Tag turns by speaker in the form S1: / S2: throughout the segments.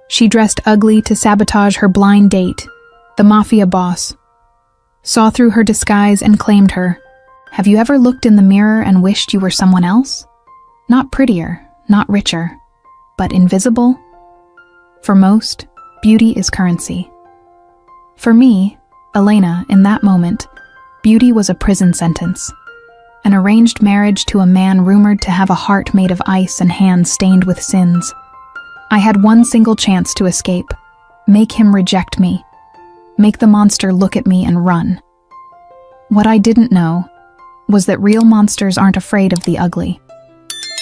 S1: She dressed ugly to sabotage her blind date, the mafia boss. Saw through her disguise and claimed her. Have you ever looked in the mirror and wished you were someone else? Not prettier, not richer, but invisible? For most, beauty is currency. For me, Elena, in that moment, beauty was a prison sentence. An arranged marriage to a man rumored to have a heart made of ice and hands stained with sins. I had one single chance to escape. Make him reject me. Make the monster look at me and run. What I didn't know was that real monsters aren't afraid of the ugly.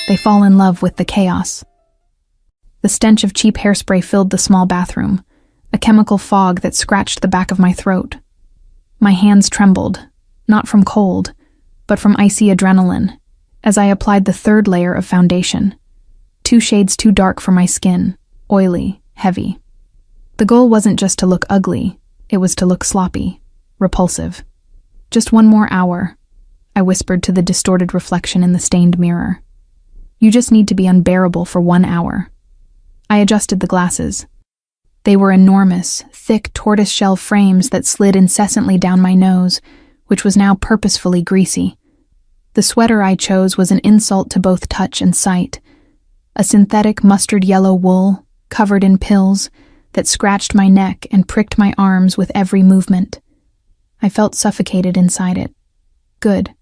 S1: They fall in love with the chaos. The stench of cheap hairspray filled the small bathroom, a chemical fog that scratched the back of my throat. My hands trembled, not from cold, but from icy adrenaline, as I applied the third layer of foundation. 2 shades too dark for my skin, oily, heavy. The goal wasn't just to look ugly, it was to look sloppy, repulsive. Just 1 more hour, I whispered to the distorted reflection in the stained mirror. You just need to be unbearable for 1 hour. I adjusted the glasses. They were enormous, thick tortoiseshell frames that slid incessantly down my nose, which was now purposefully greasy. The sweater I chose was an insult to both touch and sight. A synthetic mustard yellow wool, covered in pills, that scratched my neck and pricked my arms with every movement. I felt suffocated inside it. Good.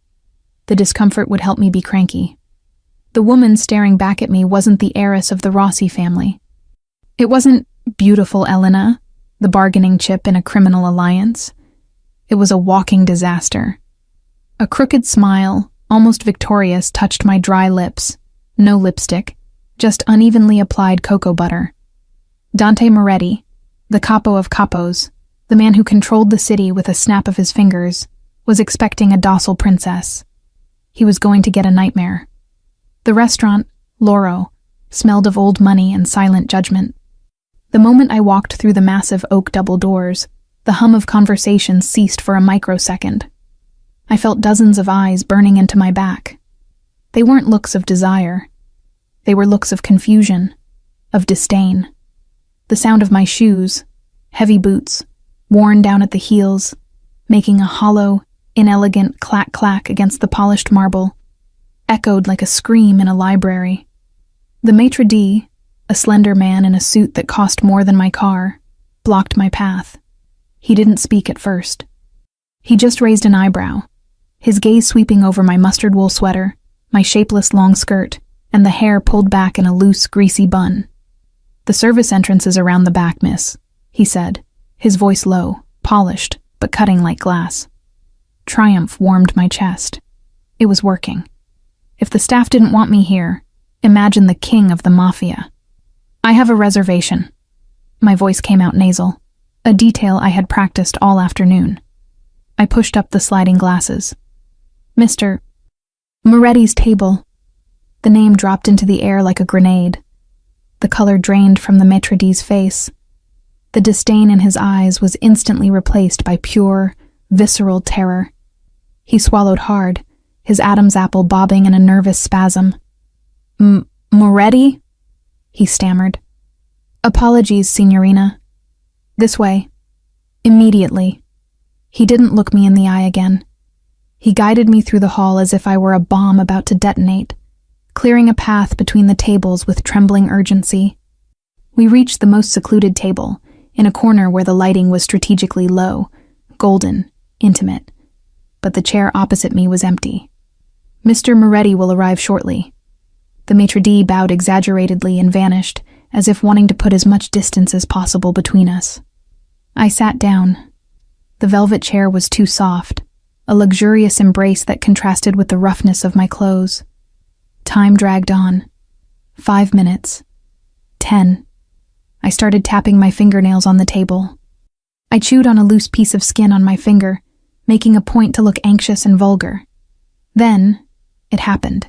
S1: The discomfort would help me be cranky. The woman staring back at me wasn't the heiress of the Rossi family. It wasn't beautiful Elena, the bargaining chip in a criminal alliance. It was a walking disaster. A crooked smile, almost victorious, touched my dry lips. No lipstick, just unevenly applied cocoa butter. Dante Moretti, the capo of capos, the man who controlled the city with a snap of his fingers, was expecting a docile princess. He was going to get a nightmare. The restaurant, Loro, smelled of old money and silent judgment. The moment I walked through the massive oak double doors, the hum of conversation ceased for a microsecond. I felt dozens of eyes burning into my back. They weren't looks of desire. They were looks of confusion, of disdain. The sound of my shoes, heavy boots, worn down at the heels, making a hollow, inelegant clack-clack against the polished marble, echoed like a scream in a library. The maitre d', a slender man in a suit that cost more than my car, blocked my path. He didn't speak at first. He just raised an eyebrow, his gaze sweeping over my mustard wool sweater, my shapeless long skirt, and the hair pulled back in a loose, greasy bun. "The service entrance is around the back, miss," he said, his voice low, polished, but cutting like glass. Triumph warmed my chest. It was working. If the staff didn't want me here, imagine the king of the mafia. "I have a reservation." My voice came out nasal, a detail I had practiced all afternoon. I pushed up the sliding glasses. "Mr. Moretti's table." The name dropped into the air like a grenade. The color drained from the maitre d's face. The disdain in his eyes was instantly replaced by pure, visceral terror. He swallowed hard, his Adam's apple bobbing in a nervous spasm. Moretti?" he stammered. "Apologies, signorina. This way." Immediately. He didn't look me in the eye again. He guided me through the hall as if I were a bomb about to detonate, clearing a path between the tables with trembling urgency. We reached the most secluded table, in a corner where the lighting was strategically low, golden, intimate. But the chair opposite me was empty. "Mr. Moretti will arrive shortly." The maitre d' bowed exaggeratedly and vanished, as if wanting to put as much distance as possible between us. I sat down. The velvet chair was too soft, a luxurious embrace that contrasted with the roughness of my clothes. Time dragged on. 5 minutes. 10. I started tapping my fingernails on the table. I chewed on a loose piece of skin on my finger, making a point to look anxious and vulgar. Then, it happened.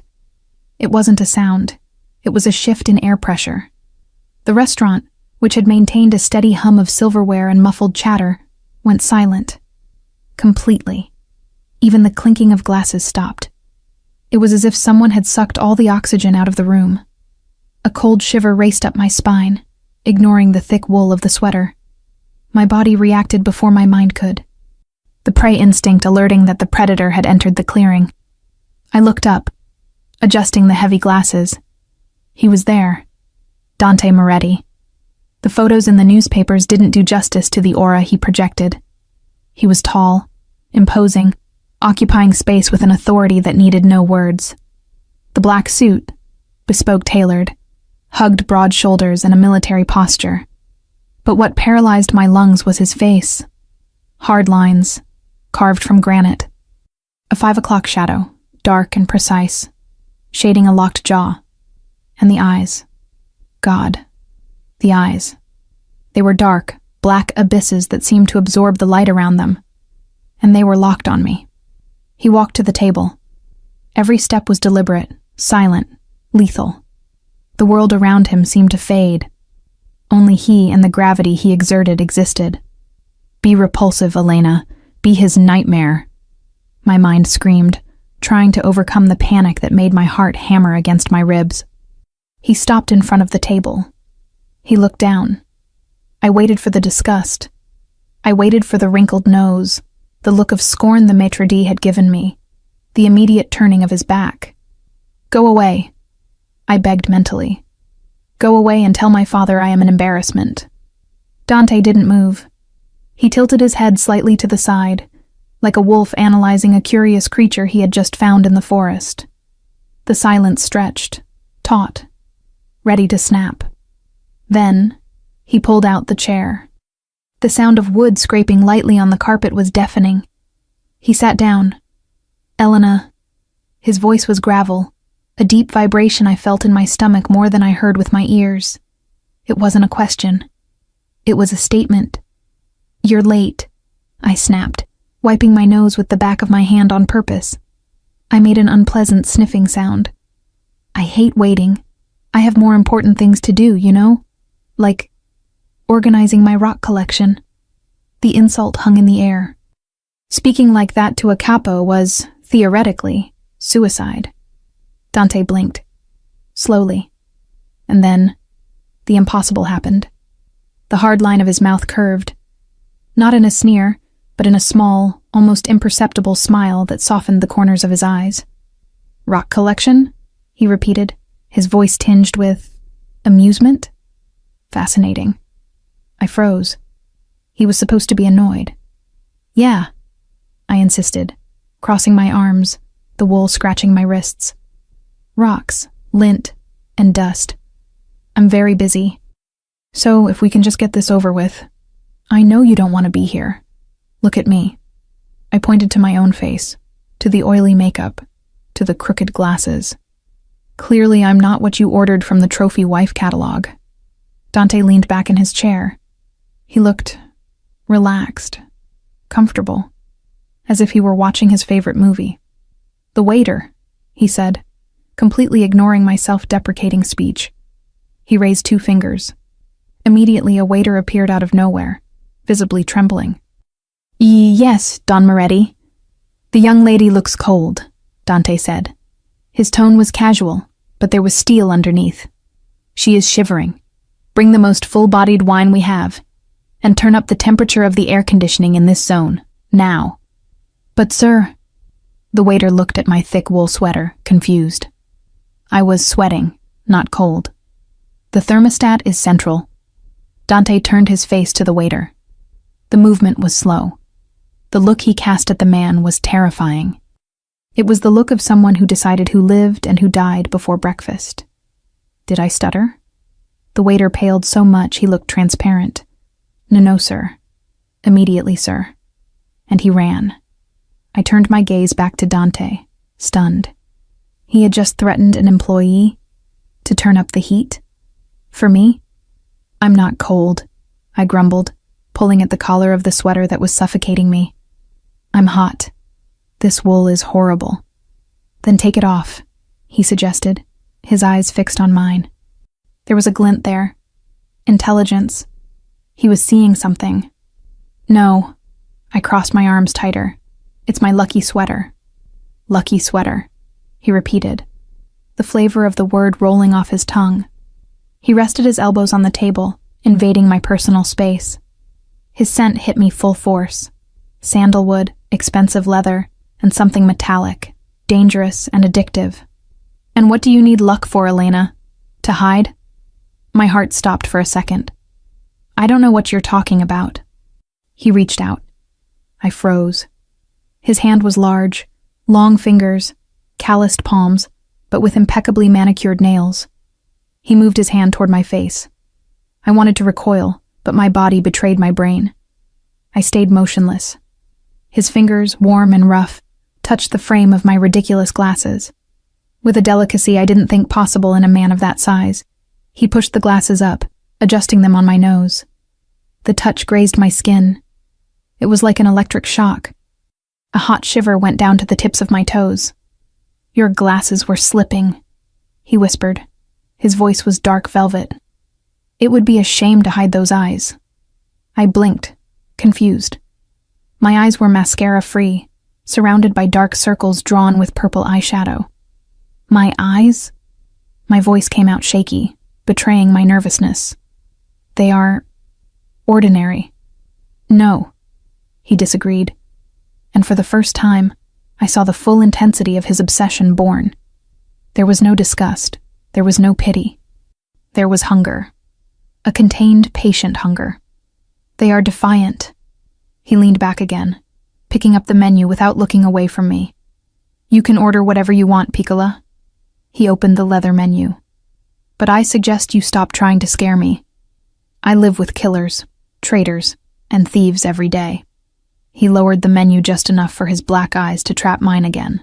S1: It wasn't a sound. It was a shift in air pressure. The restaurant, which had maintained a steady hum of silverware and muffled chatter, went silent. Completely. Even the clinking of glasses stopped. It was as if someone had sucked all the oxygen out of the room. A cold shiver raced up my spine, ignoring the thick wool of the sweater. My body reacted before my mind could, the prey instinct alerting that the predator had entered the clearing. I looked up, adjusting the heavy glasses. He was there. Dante Moretti. The photos in the newspapers didn't do justice to the aura he projected. He was tall, imposing, occupying space with an authority that needed no words. The black suit, bespoke tailored, hugged broad shoulders and a military posture. But what paralyzed my lungs was his face. Hard lines, carved from granite. A 5 o'clock shadow, dark and precise, shading a locked jaw. And the eyes. God. The eyes. They were dark, black abysses that seemed to absorb the light around them. And they were locked on me. He walked to the table. Every step was deliberate, silent, lethal. The world around him seemed to fade. Only he and the gravity he exerted existed. Be repulsive, Elena. Be his nightmare. My mind screamed, trying to overcome the panic that made my heart hammer against my ribs. He stopped in front of the table. He looked down. I waited for the disgust. I waited for the wrinkled nose, the look of scorn the maitre d' had given me, the immediate turning of his back. Go away, I begged mentally. Go away and tell my father I am an embarrassment. Dante didn't move. He tilted his head slightly to the side, like a wolf analyzing a curious creature he had just found in the forest. The silence stretched, taut, ready to snap. Then, he pulled out the chair. The sound of wood scraping lightly on the carpet was deafening. He sat down. Elena. His voice was gravel, a deep vibration I felt in my stomach more than I heard with my ears. It wasn't a question. It was a statement. You're late, I snapped, wiping my nose with the back of my hand on purpose. I made an unpleasant sniffing sound. I hate waiting. I have more important things to do, you know? Like organizing my rock collection. The insult hung in the air. Speaking like that to a capo was, theoretically, suicide. Dante blinked. Slowly. And then, the impossible happened. The hard line of his mouth curved. Not in a sneer, but in a small, almost imperceptible smile that softened the corners of his eyes. Rock collection? He repeated, his voice tinged with amusement? Fascinating. I froze. He was supposed to be annoyed. Yeah, I insisted, crossing my arms, the wool scratching my wrists. Rocks, lint, and dust. I'm very busy. So if we can just get this over with. I know you don't want to be here. Look at me. I pointed to my own face, to the oily makeup, to the crooked glasses. Clearly I'm not what you ordered from the trophy wife catalog. Dante leaned back in his chair. He looked relaxed, comfortable, as if he were watching his favorite movie. The waiter, he said, completely ignoring my self-deprecating speech. He raised 2 fingers. Immediately a waiter appeared out of nowhere, visibly trembling. Yes, Don Moretti. The young lady looks cold, Dante said. His tone was casual, but there was steel underneath. She is shivering. Bring the most full-bodied wine we have, and turn up the temperature of the air conditioning in this zone, now. But sir, the waiter looked at my thick wool sweater, confused. I was sweating, not cold. The thermostat is central. Dante turned his face to the waiter. The movement was slow. The look he cast at the man was terrifying. It was the look of someone who decided who lived and who died before breakfast. Did I stutter? The waiter paled so much he looked transparent. No, sir. Immediately, sir. And he ran. I turned my gaze back to Dante, stunned. He had just threatened an employee to turn up the heat. For me? I'm not cold, I grumbled, pulling at the collar of the sweater that was suffocating me. I'm hot. This wool is horrible. Then take it off, he suggested, his eyes fixed on mine. There was a glint there. Intelligence. He was seeing something. No. I crossed my arms tighter. It's my lucky sweater. Lucky sweater, he repeated, the flavor of the word rolling off his tongue. He rested his elbows on the table, invading my personal space. His scent hit me full force. Sandalwood, expensive leather, and something metallic, dangerous and addictive. And what do you need luck for, Elena? To hide? My heart stopped for a second. I don't know what you're talking about. He reached out. I froze. His hand was large, long fingers, calloused palms, but with impeccably manicured nails. He moved his hand toward my face. I wanted to recoil, but my body betrayed my brain. I stayed motionless. His fingers, warm and rough, touched the frame of my ridiculous glasses. With a delicacy I didn't think possible in a man of that size, he pushed the glasses up, adjusting them on my nose. The touch grazed my skin. It was like an electric shock. A hot shiver went down to the tips of my toes. Your glasses were slipping, he whispered. His voice was dark velvet. It would be a shame to hide those eyes. I blinked, confused. My eyes were mascara-free, surrounded by dark circles drawn with purple eyeshadow. My eyes? My voice came out shaky, betraying my nervousness. They are ordinary. No, he disagreed. And for the first time, I saw the full intensity of his obsession born. There was no disgust. There was no pity. There was hunger. A contained, patient hunger. They are defiant. He leaned back again, picking up the menu without looking away from me. You can order whatever you want, Piccola. He opened the leather menu. But I suggest you stop trying to scare me. I live with killers, traitors, and thieves every day. He lowered the menu just enough for his black eyes to trap mine again.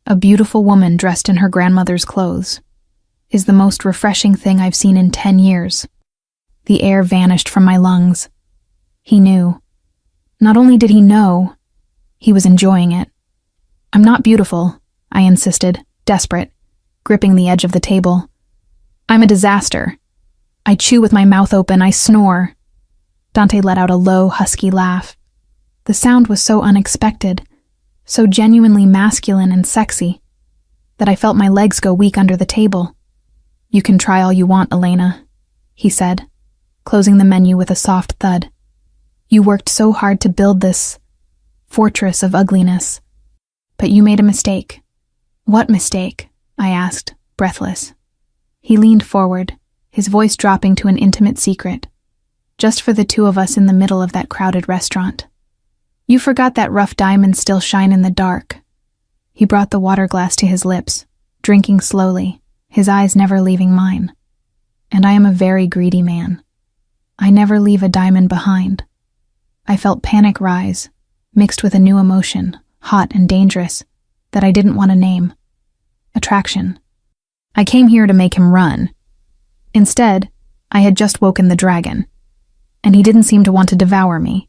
S1: A beautiful woman dressed in her grandmother's clothes is the most refreshing thing I've seen in 10 years. The air vanished from my lungs. He knew. Not only did he know, he was enjoying it. I'm not beautiful, I insisted, desperate, gripping the edge of the table. I'm a disaster. I chew with my mouth open, I snore. Dante let out a low, husky laugh. The sound was so unexpected, so genuinely masculine and sexy, that I felt my legs go weak under the table. You can try all you want, Elena, he said, closing the menu with a soft thud. You worked so hard to build this fortress of ugliness. But you made a mistake. What mistake? I asked, breathless. He leaned forward, his voice dropping to an intimate secret, just for the two of us in the middle of that crowded restaurant. You forgot that rough diamonds still shine in the dark. He brought the water glass to his lips, drinking slowly, his eyes never leaving mine. And I am a very greedy man. I never leave a diamond behind. I felt panic rise, mixed with a new emotion, hot and dangerous, that I didn't want to name. Attraction. I came here to make him run. Instead, I had just woken the dragon, and he didn't seem to want to devour me.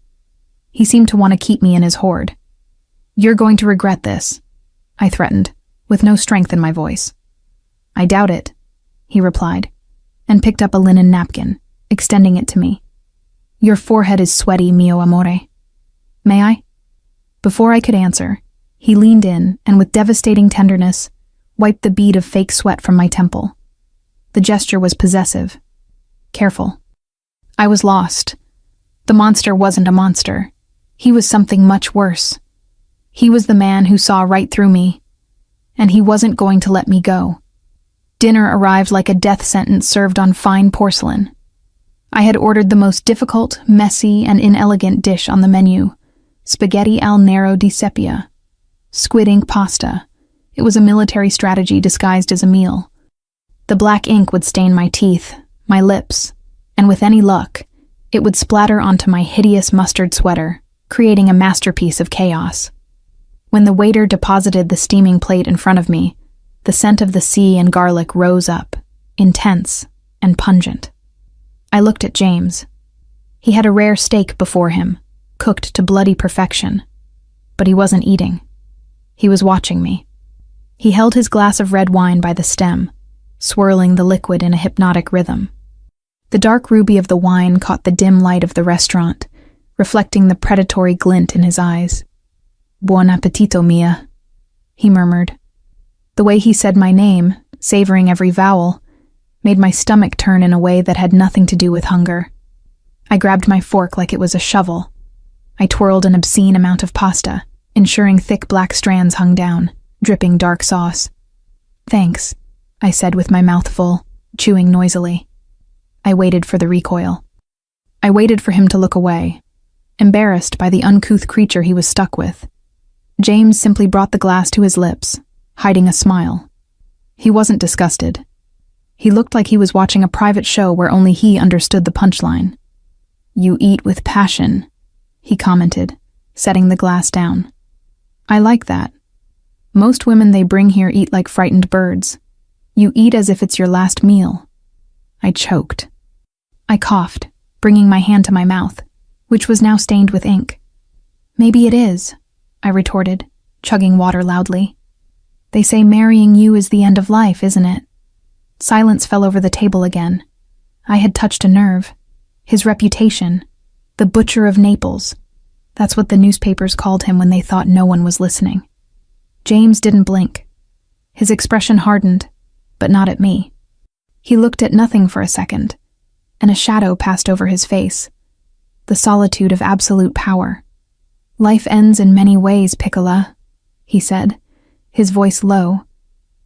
S1: He seemed to want to keep me in his hoard. You're going to regret this, I threatened, with no strength in my voice. I doubt it, he replied, and picked up a linen napkin, extending it to me. Your forehead is sweaty, mio amore. May I? Before I could answer, he leaned in and with devastating tenderness, wiped the bead of fake sweat from my temple. The gesture was possessive. Careful. I was lost. The monster wasn't a monster. He was something much worse. He was the man who saw right through me, and he wasn't going to let me go. Dinner arrived like a death sentence served on fine porcelain. I had ordered the most difficult, messy, and inelegant dish on the menu, spaghetti al nero di sepia. Squid ink pasta. It was a military strategy disguised as a meal. The black ink would stain my teeth, my lips, and with any luck, it would splatter onto my hideous mustard sweater, creating a masterpiece of chaos. When the waiter deposited the steaming plate in front of me, the scent of the sea and garlic rose up, intense and pungent. I looked at James. He had a rare steak before him, cooked to bloody perfection, but he wasn't eating. He was watching me. He held his glass of red wine by the stem, swirling the liquid in a hypnotic rhythm. The dark ruby of the wine caught the dim light of the restaurant, reflecting the predatory glint in his eyes. Buon appetito, Mia, he murmured. The way he said my name, savoring every vowel, made my stomach turn in a way that had nothing to do with hunger. I grabbed my fork like it was a shovel. I twirled an obscene amount of pasta, ensuring thick black strands hung down, dripping dark sauce. "Thanks," I said with my mouth full, chewing noisily. I waited for the recoil. I waited for him to look away, embarrassed by the uncouth creature he was stuck with. James simply brought the glass to his lips, hiding a smile. He wasn't disgusted. He looked like he was watching a private show where only he understood the punchline. "You eat with passion," he commented, setting the glass down. "I like that. Most women they bring here eat like frightened birds. You eat as if it's your last meal." I choked. I coughed, bringing my hand to my mouth, which was now stained with ink. "Maybe it is," I retorted, chugging water loudly. "They say marrying you is the end of life, isn't it?" Silence fell over the table again. I had touched a nerve. His reputation. The Butcher of Naples. That's what the newspapers called him when they thought no one was listening. James didn't blink. His expression hardened, but not at me. He looked at nothing for a second, and a shadow passed over his face. The solitude of absolute power. "Life ends in many ways, Piccola," he said, his voice low,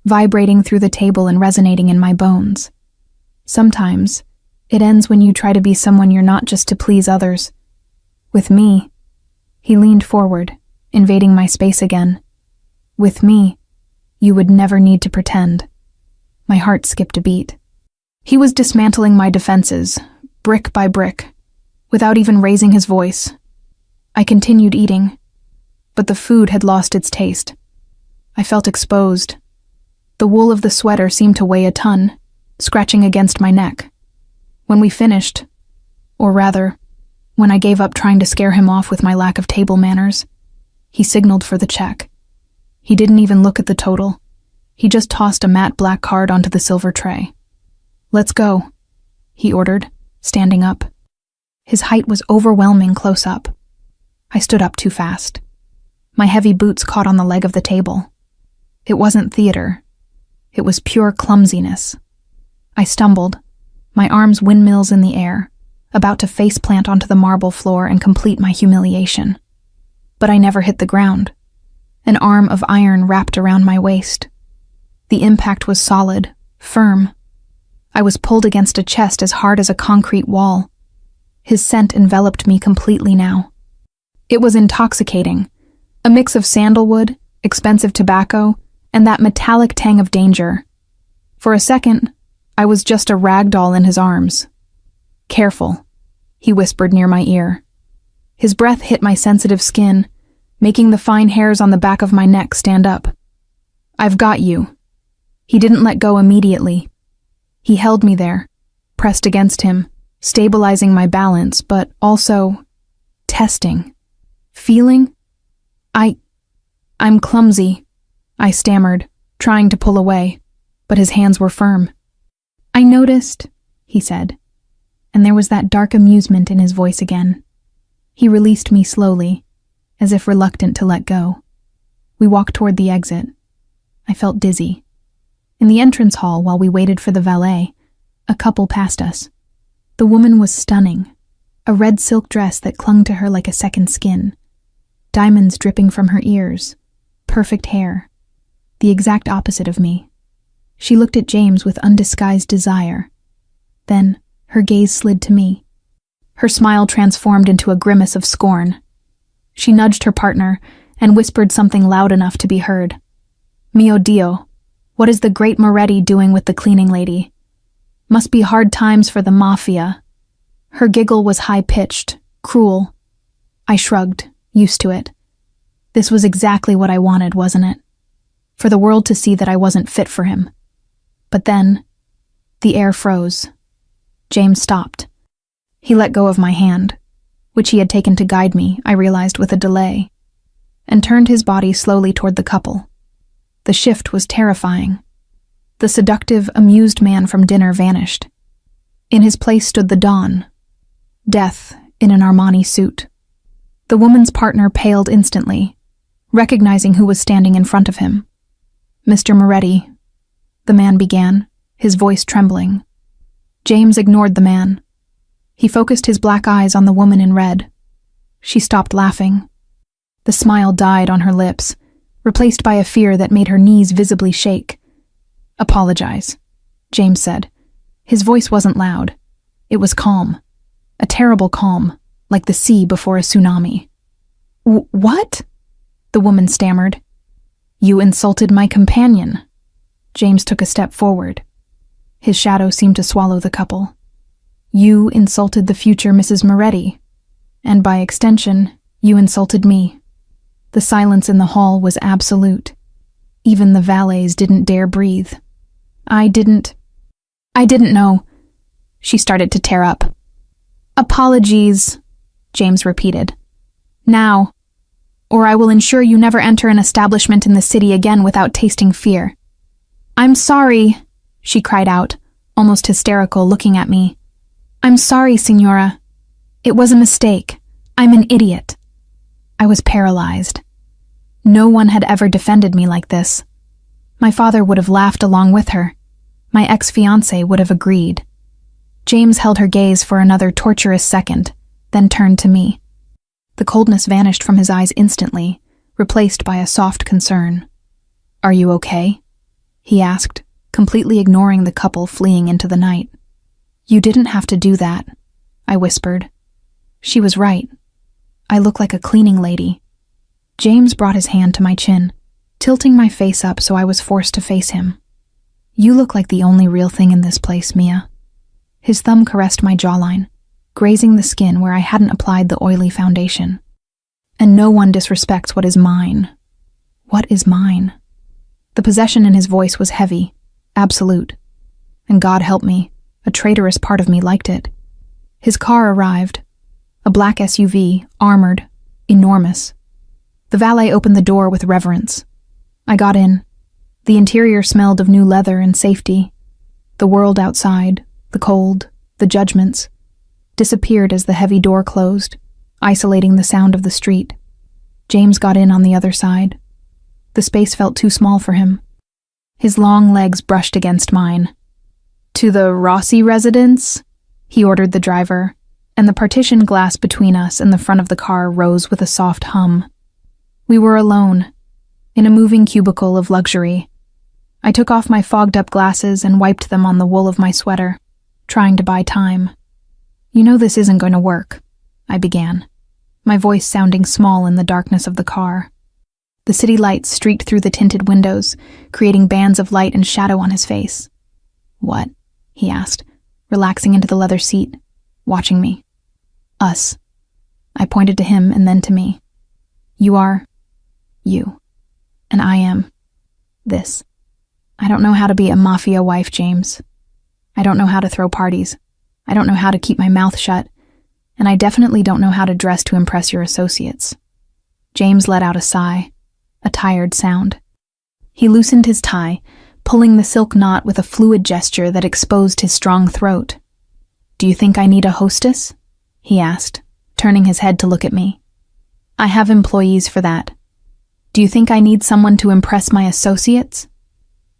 S1: vibrating through the table and resonating in my bones. "Sometimes, it ends when you try to be someone you're not just to please others. With me," he leaned forward, invading my space again. "With me, you would never need to pretend." My heart skipped a beat. He was dismantling my defenses, brick by brick, without even raising his voice. I continued eating, but the food had lost its taste. I felt exposed. The wool of the sweater seemed to weigh a ton, scratching against my neck. When we finished, or rather, when I gave up trying to scare him off with my lack of table manners, he signaled for the check. He didn't even look at the total. He just tossed a matte black card onto the silver tray. "Let's go," he ordered, standing up. His height was overwhelming close up. I stood up too fast. My heavy boots caught on the leg of the table. It wasn't theater. It was pure clumsiness. I stumbled, my arms windmills in the air, about to face-plant onto the marble floor and complete my humiliation. But I never hit the ground. An arm of iron wrapped around my waist. The impact was solid, firm. I was pulled against a chest as hard as a concrete wall. His scent enveloped me completely now. It was intoxicating, a mix of sandalwood, expensive tobacco, and that metallic tang of danger. For a second, I was just a rag doll in his arms. "Careful," he whispered near my ear. His breath hit my sensitive skin, making the fine hairs on the back of my neck stand up. "I've got you." He didn't let go immediately. He held me there, pressed against him, stabilizing my balance, but also testing. Feeling? I'm clumsy, I stammered, trying to pull away, but his hands were firm. "I noticed," he said, and there was that dark amusement in his voice again. He released me slowly, as if reluctant to let go. We walked toward the exit. I felt dizzy. In the entrance hall, while we waited for the valet, a couple passed us. The woman was stunning, a red silk dress that clung to her like a second skin, diamonds dripping from her ears, perfect hair, the exact opposite of me. She looked at James with undisguised desire. Then, her gaze slid to me. Her smile transformed into a grimace of scorn. She nudged her partner and whispered something loud enough to be heard. "Mio Dio, what is the great Moretti doing with the cleaning lady? Must be hard times for the Mafia." Her giggle was high-pitched, cruel. I shrugged, used to it. This was exactly what I wanted, wasn't it? For the world to see that I wasn't fit for him. But then, the air froze. James stopped. He let go of my hand, which he had taken to guide me, I realized with a delay, and turned his body slowly toward the couple. The shift was terrifying. The seductive, amused man from dinner vanished. In his place stood the Don, death in an Armani suit. The woman's partner paled instantly, recognizing who was standing in front of him. "Mr. Moretti," the man began, his voice trembling. James ignored the man. He focused his black eyes on the woman in red. She stopped laughing. The smile died on her lips, replaced by a fear that made her knees visibly shake. "Apologize," James said. His voice wasn't loud. It was calm. A terrible calm, like the sea before a tsunami. "What?" the woman stammered. "You insulted my companion." James took a step forward. His shadow seemed to swallow the couple. "You insulted the future Mrs. Moretti, and by extension, you insulted me." The silence in the hall was absolute. Even the valets didn't dare breathe. I didn't know." She started to tear up. "Apologies," James repeated. "Now, or I will ensure you never enter an establishment in the city again without tasting fear." "I'm sorry," she cried out, almost hysterical, looking at me. "I'm sorry, Signora. It was a mistake. I'm an idiot." I was paralyzed. No one had ever defended me like this. My father would have laughed along with her. My ex-fiancé would have agreed. James held her gaze for another torturous second, then turned to me. The coldness vanished from his eyes instantly, replaced by a soft concern. "Are you okay?" he asked, completely ignoring the couple fleeing into the night. "You didn't have to do that," I whispered. She was right. I look like a cleaning lady. James brought his hand to my chin, tilting my face up so I was forced to face him. "You look like the only real thing in this place, Mia." His thumb caressed my jawline, grazing the skin where I hadn't applied the oily foundation. "And no one disrespects what is mine." What is mine? The possession in his voice was heavy, absolute. And God help me, a traitorous part of me liked it. His car arrived. A black SUV, armored, enormous. The valet opened the door with reverence. I got in. The interior smelled of new leather and safety. The world outside, the cold, the judgments, disappeared as the heavy door closed, isolating the sound of the street. James got in on the other side. The space felt too small for him. His long legs brushed against mine. "To the Rossi residence?" he ordered the driver, and the partition glass between us and the front of the car rose with a soft hum. We were alone, in a moving cubicle of luxury. I took off my fogged-up glasses and wiped them on the wool of my sweater, trying to buy time. "You know this isn't going to work," I began, my voice sounding small in the darkness of the car. The city lights streaked through the tinted windows, creating bands of light and shadow on his face. "What?" he asked, relaxing into the leather seat, watching me. "Us." I pointed to him and then to me. "You are you, and I am this." I don't know how to be a mafia wife, James. I don't know how to throw parties. I don't know how to keep my mouth shut, and I definitely don't know how to dress to impress your associates. James let out a sigh, a tired sound. He loosened his tie, pulling the silk knot with a fluid gesture that exposed his strong throat. "Do you think I need a hostess?" he asked, turning his head to look at me. "I have employees for that. Do you think I need someone to impress my associates?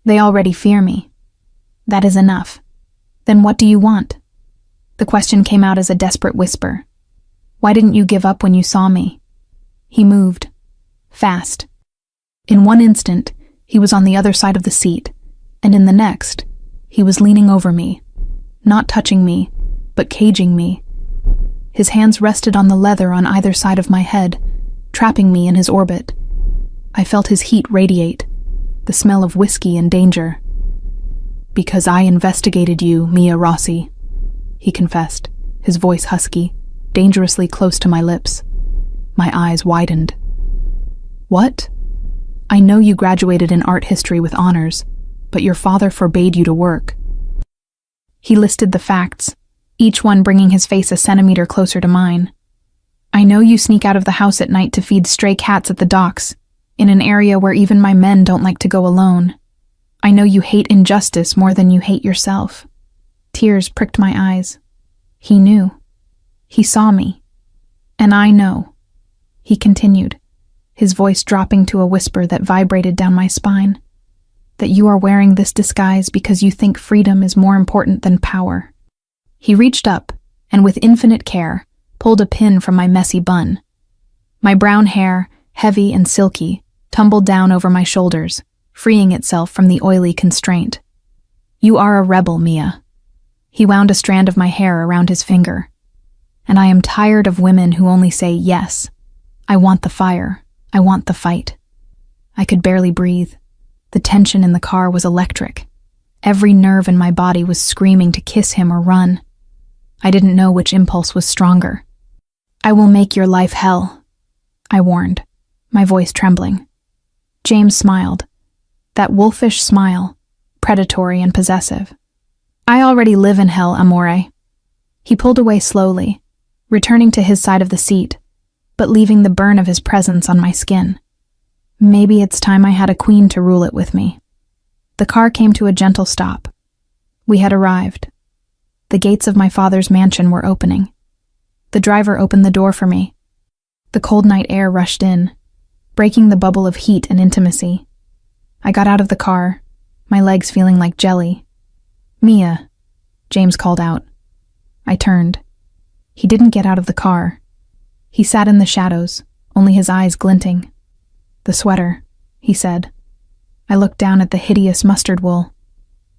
S1: They already fear me. That is enough. Then what do you want?" The question came out as a desperate whisper. "Why didn't you give up when you saw me?" He moved. Fast. In one instant, he was on the other side of the seat, and in the next, he was leaning over me, not touching me, but caging me. His hands rested on the leather on either side of my head, trapping me in his orbit. I felt his heat radiate, the smell of whiskey and danger. "Because I investigated you, Mia Rossi," he confessed, his voice husky, dangerously close to my lips. My eyes widened. "What? I know you graduated in art history with honors, but your father forbade you to work." He listed the facts, each one bringing his face a centimeter closer to mine. "I know you sneak out of the house at night to feed stray cats at the docks, in an area where even my men don't like to go alone. I know you hate injustice more than you hate yourself." Tears pricked my eyes. He knew. He saw me. "And I know," he continued, his voice dropping to a whisper that vibrated down my spine, "that you are wearing this disguise because you think freedom is more important than power." He reached up and, with infinite care, pulled a pin from my messy bun. My brown hair, heavy and silky, tumbled down over my shoulders, freeing itself from the oily constraint. "You are a rebel, Mia." He wound a strand of my hair around his finger. "And I am tired of women who only say yes. I want the fire. I want the fight." I could barely breathe. The tension in the car was electric. Every nerve in my body was screaming to kiss him or run. I didn't know which impulse was stronger. "I will make your life hell," I warned, my voice trembling. James smiled. That wolfish smile, predatory and possessive. "I already live in hell, amore." He pulled away slowly, returning to his side of the seat, but leaving the burn of his presence on my skin. Maybe it's time I had a queen to rule it with me. The car came to a gentle stop. We had arrived. The gates of my father's mansion were opening. The driver opened the door for me. The cold night air rushed in, breaking the bubble of heat and intimacy. I got out of the car, my legs feeling like jelly. "Mia," James called out. I turned. He didn't get out of the car. He sat in the shadows, only his eyes glinting. "The sweater," he said. I looked down at the hideous mustard wool.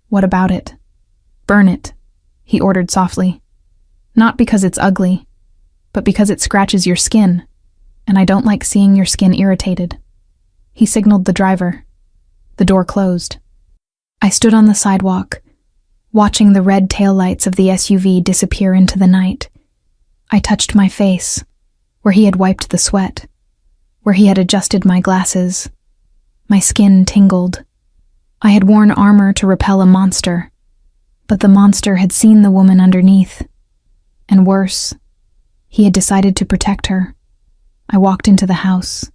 S1: "What about it?" "Burn it," he ordered softly. "Not because it's ugly, but because it scratches your skin, and I don't like seeing your skin irritated." He signaled the driver. The door closed. I stood on the sidewalk, watching the red taillights of the SUV disappear into the night. I touched my face, where he had wiped the sweat, where he had adjusted my glasses. My skin tingled. I had worn armor to repel a monster, but the monster had seen the woman underneath. And worse, he had decided to protect her. I walked into the house,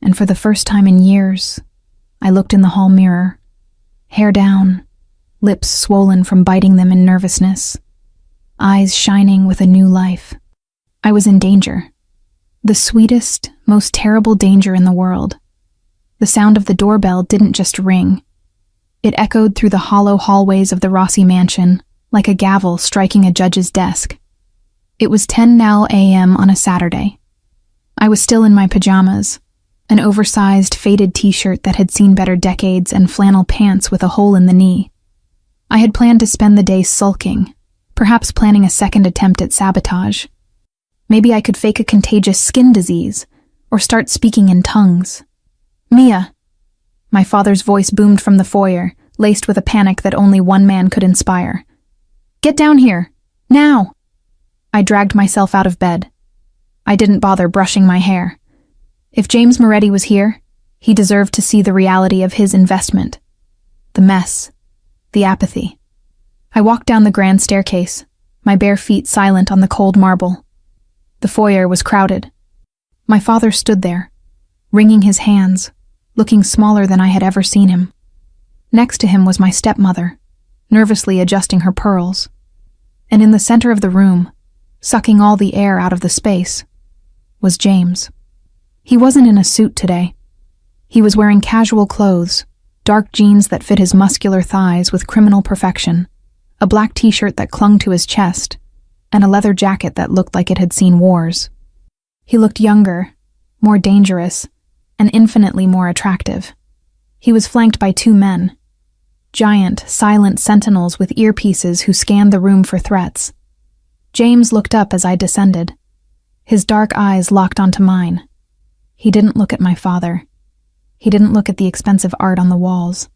S1: and for the first time in years, I looked in the hall mirror, hair down, lips swollen from biting them in nervousness, eyes shining with a new life. I was in danger. The sweetest, most terrible danger in the world. The sound of the doorbell didn't just ring. It echoed through the hollow hallways of the Rossi mansion, like a gavel striking a judge's desk. It was 10 now a.m. on a Saturday. I was still in my pajamas, an oversized, faded t-shirt that had seen better decades and flannel pants with a hole in the knee. I had planned to spend the day sulking, perhaps planning a second attempt at sabotage. Maybe I could fake a contagious skin disease, or start speaking in tongues. "Mia!" My father's voice boomed from the foyer, laced with a panic that only one man could inspire. "Get down here! Now!" I dragged myself out of bed. I didn't bother brushing my hair. If James Moretti was here, he deserved to see the reality of his investment. The mess. The apathy. I walked down the grand staircase, my bare feet silent on the cold marble. The foyer was crowded. My father stood there, wringing his hands, looking smaller than I had ever seen him. Next to him was my stepmother, nervously adjusting her pearls. And in the center of the room, sucking all the air out of the space, was James. He wasn't in a suit today. He was wearing casual clothes, dark jeans that fit his muscular thighs with criminal perfection, a black t-shirt that clung to his chest, and a leather jacket that looked like it had seen wars. He looked younger, more dangerous, and infinitely more attractive. He was flanked by two men, giant, silent sentinels with earpieces who scanned the room for threats. James looked up as I descended. His dark eyes locked onto mine. He didn't look at my father. He didn't look at the expensive art on the walls.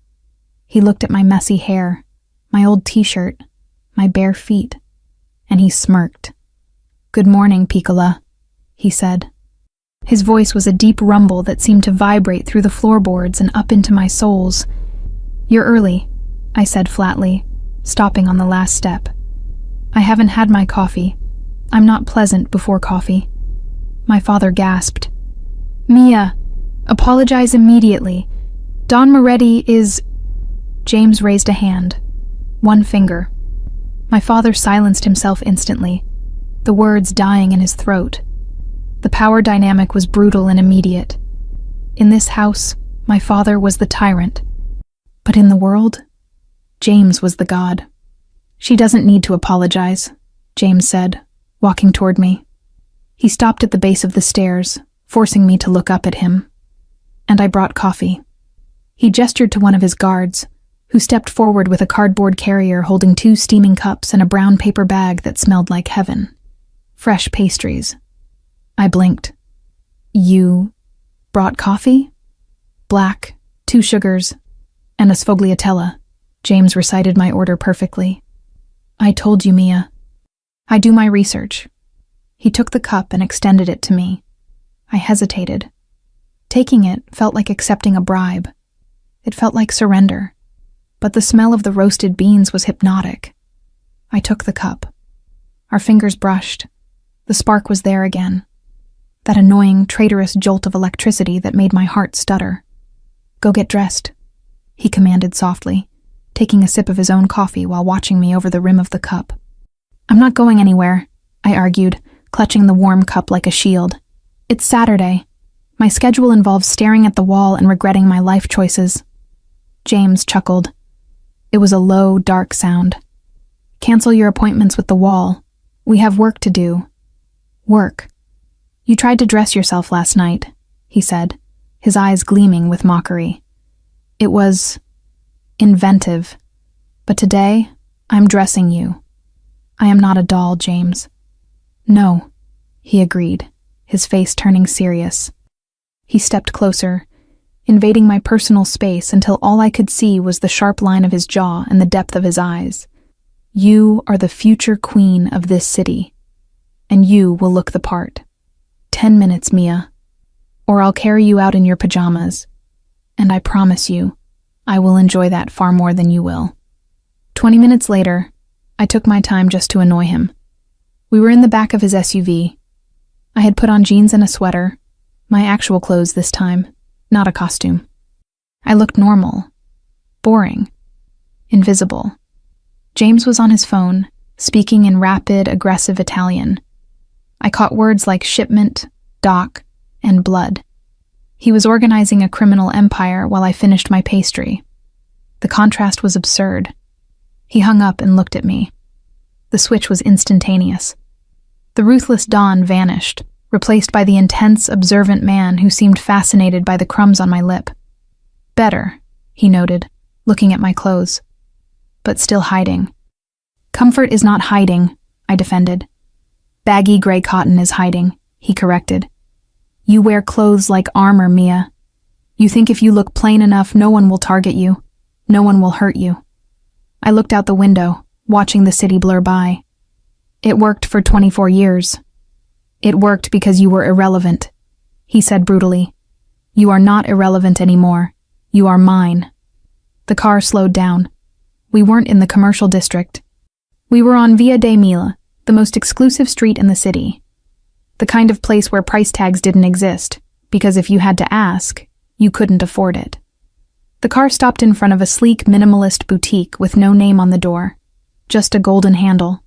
S1: He looked at my messy hair, my old t-shirt, my bare feet, and he smirked. "Good morning, Piccola," he said. His voice was a deep rumble that seemed to vibrate through the floorboards and up into my soles. "You're early," I said flatly, stopping on the last step. "I haven't had my coffee. I'm not pleasant before coffee." My father gasped. "Mia, apologize immediately. Don Moretti is—" James raised a hand, one finger. My father silenced himself instantly, the words dying in his throat. The power dynamic was brutal and immediate. In this house, my father was the tyrant. But in the world, James was the god. She doesn't need to apologize, James said, walking toward me. He stopped at the base of the stairs, forcing me to look up at him. And I brought coffee. He gestured to one of his guards, who stepped forward with a cardboard carrier holding 2 steaming cups and a brown paper bag that smelled like heaven. Fresh pastries. I blinked. You brought coffee? Black, 2 sugars, and a sfogliatella. James recited my order perfectly. I told you, Mia. I do my research. He took the cup and extended it to me. I hesitated. Taking it felt like accepting a bribe. It felt like surrender. But the smell of the roasted beans was hypnotic. I took the cup. Our fingers brushed. The spark was there again. That annoying, traitorous jolt of electricity that made my heart stutter. Go get dressed, he commanded softly, taking a sip of his own coffee while watching me over the rim of the cup. I'm not going anywhere, I argued, clutching the warm cup like a shield. It's Saturday. My schedule involves staring at the wall and regretting my life choices. James chuckled. It was a low, dark sound. Cancel your appointments with the wall. We have work to do. Work. You tried to dress yourself last night, he said, his eyes gleaming with mockery. It was inventive. But today, I'm dressing you. I am not a doll, James. No, he agreed, his face turning serious. He stepped closer, invading my personal space until all I could see was the sharp line of his jaw and the depth of his eyes. You are the future queen of this city, and you will look the part. 10 minutes, Mia, or I'll carry you out in your pajamas, and I promise you, I will enjoy that far more than you will. 20 minutes later, I took my time just to annoy him. We were in the back of his SUV. I had put on jeans and a sweater, my actual clothes this time, not a costume. I looked normal, boring, invisible. James was on his phone, speaking in rapid, aggressive Italian. I caught words like shipment, dock, and blood. He was organizing a criminal empire while I finished my pastry. The contrast was absurd. He hung up and looked at me. The switch was instantaneous. The ruthless Don vanished, replaced by the intense, observant man who seemed fascinated by the crumbs on my lip. Better, he noted, looking at my clothes. But still hiding. Comfort is not hiding, I defended. Baggy gray cotton is hiding, he corrected. You wear clothes like armor, Mia. You think if you look plain enough, no one will target you. No one will hurt you. I looked out the window, watching the city blur by. It worked for 24 years. It worked because you were irrelevant, he said brutally. You are not irrelevant anymore. You are mine. The car slowed down. We weren't in the commercial district. We were on Via dei Mille, the most exclusive street in the city. The kind of place where price tags didn't exist, because if you had to ask, you couldn't afford it. The car stopped in front of a sleek minimalist boutique with no name on the door, just a golden handle.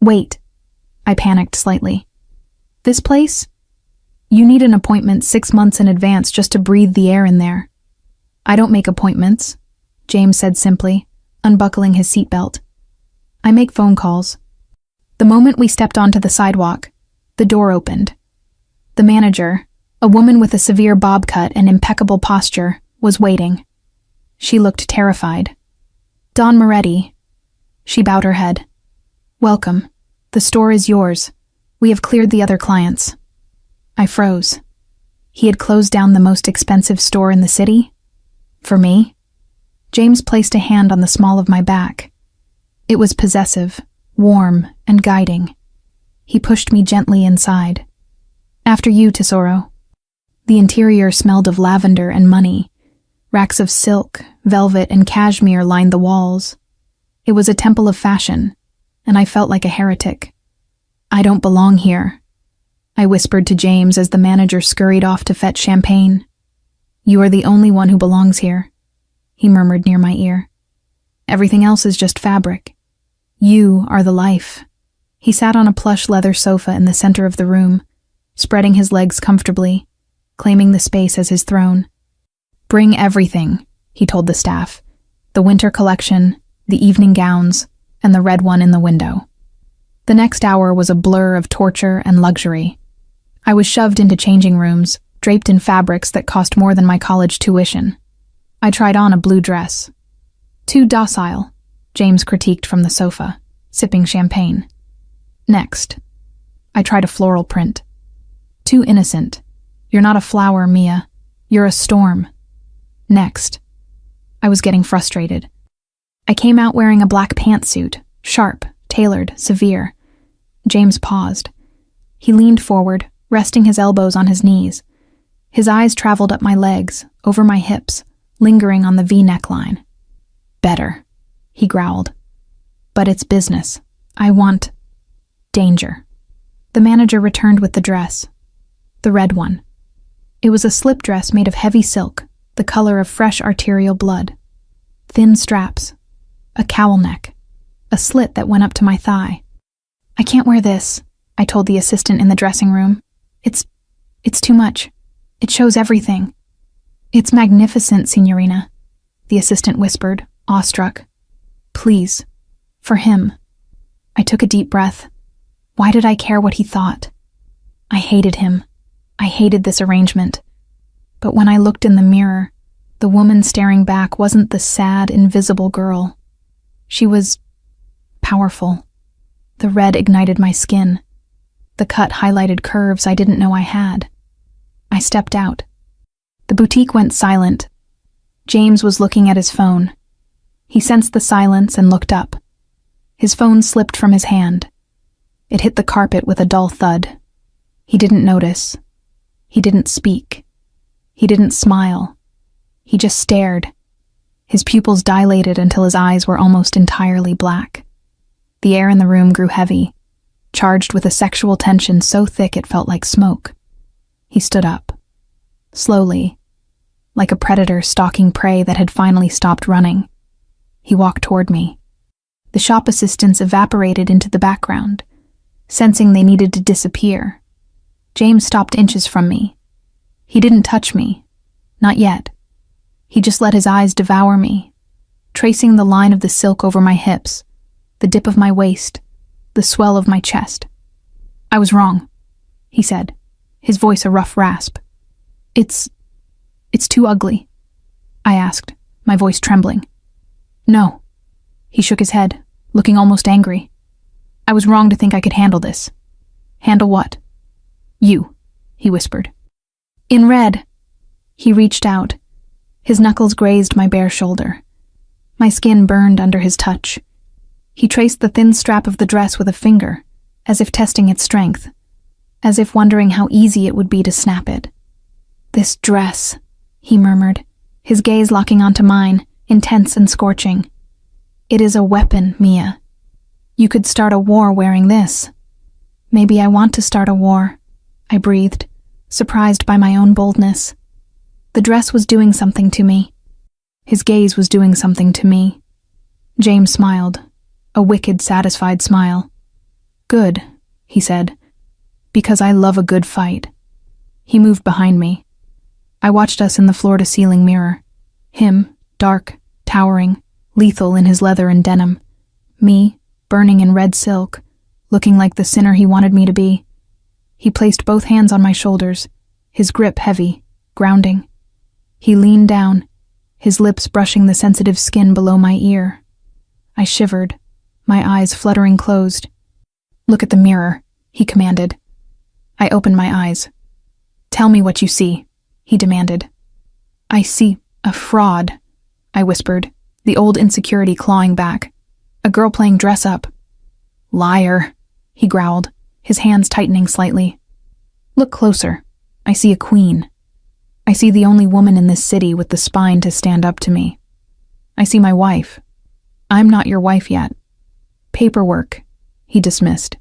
S1: Wait, I panicked slightly. This place? You need an appointment 6 months in advance just to breathe the air in there. I don't make appointments, James said simply, unbuckling his seatbelt. I make phone calls. The moment we stepped onto the sidewalk, the door opened. The manager, a woman with a severe bob cut and impeccable posture, was waiting. She looked terrified. Don Moretti. She bowed her head. Welcome. The store is yours. We have cleared the other clients. I froze. He had closed down the most expensive store in the city? For me? James placed a hand on the small of my back. It was possessive, warm, and guiding. He pushed me gently inside. After you, Tesoro. The interior smelled of lavender and money. Racks of silk, velvet, and cashmere lined the walls. It was a temple of fashion, and I felt like a heretic. I don't belong here, I whispered to James as the manager scurried off to fetch champagne. You are the only one who belongs here, he murmured near my ear. Everything else is just fabric. You are the life. He sat on a plush leather sofa in the center of the room, spreading his legs comfortably, claiming the space as his throne. Bring everything, he told the staff. The winter collection, the evening gowns, and the red one in the window. The next hour was a blur of torture and luxury. I was shoved into changing rooms, draped in fabrics that cost more than my college tuition. I tried on a blue dress. "Too docile," James critiqued from the sofa, sipping champagne. Next, I tried a floral print. "Too innocent. You're not a flower, Mia. You're a storm." Next, I was getting frustrated. I came out wearing a black pantsuit, sharp, tailored, severe. James paused. He leaned forward, resting his elbows on his knees. His eyes traveled up my legs, over my hips, lingering on the V neckline. "Better," he growled. "But it's business. I want danger." The manager returned with the dress. The red one. It was a slip dress made of heavy silk, the color of fresh arterial blood. Thin straps. A cowl neck. A slit that went up to my thigh. "I can't wear this," I told the assistant in the dressing room. It's too much. It shows everything." "It's magnificent, Signorina," the assistant whispered, awestruck. "Please. For him." I took a deep breath. Why did I care what he thought? I hated him. I hated this arrangement. But when I looked in the mirror, the woman staring back wasn't the sad, invisible girl. She was powerful. The red ignited my skin. The cut highlighted curves I didn't know I had. I stepped out. The boutique went silent. James was looking at his phone. He sensed the silence and looked up. His phone slipped from his hand. It hit the carpet with a dull thud. He didn't notice. He didn't speak. He didn't smile. He just stared. His pupils dilated until his eyes were almost entirely black. The air in the room grew heavy, charged with a sexual tension so thick it felt like smoke. He stood up. Slowly, like a predator stalking prey that had finally stopped running. He walked toward me. The shop assistants evaporated into the background, sensing they needed to disappear. James stopped inches from me. He didn't touch me. Not yet. He just let his eyes devour me, tracing the line of the silk over my hips, the dip of my waist, the swell of my chest. "I was wrong," he said, his voice a rough rasp. It's too ugly," I asked, my voice trembling. "No." He shook his head, looking almost angry. "I was wrong to think I could handle this." "Handle what?" "You," he whispered. "In red." He reached out. His knuckles grazed my bare shoulder. My skin burned under his touch. He traced the thin strap of the dress with a finger, as if testing its strength, as if wondering how easy it would be to snap it. "This dress," he murmured, his gaze locking onto mine, intense and scorching. "It is a weapon, Mia. You could start a war wearing this." "Maybe I want to start a war," I breathed, surprised by my own boldness. The dress was doing something to me. His gaze was doing something to me. James smiled, a wicked, satisfied smile. "Good," he said, "because I love a good fight." He moved behind me. I watched us in the floor-to-ceiling mirror. Him, dark, towering, lethal in his leather and denim. Me, burning in red silk, looking like the sinner he wanted me to be. He placed both hands on my shoulders, his grip heavy, grounding. He leaned down, his lips brushing the sensitive skin below my ear. I shivered, my eyes fluttering closed. "Look at the mirror," he commanded. I opened my eyes. "Tell me what you see," he demanded. "I see a fraud," I whispered, the old insecurity clawing back. "A girl playing dress-up." "Liar," he growled, his hands tightening slightly. "Look closer. I see a queen. I see the only woman in this city with the spine to stand up to me. I see my wife. I'm not your wife yet." "Paperwork," he dismissed.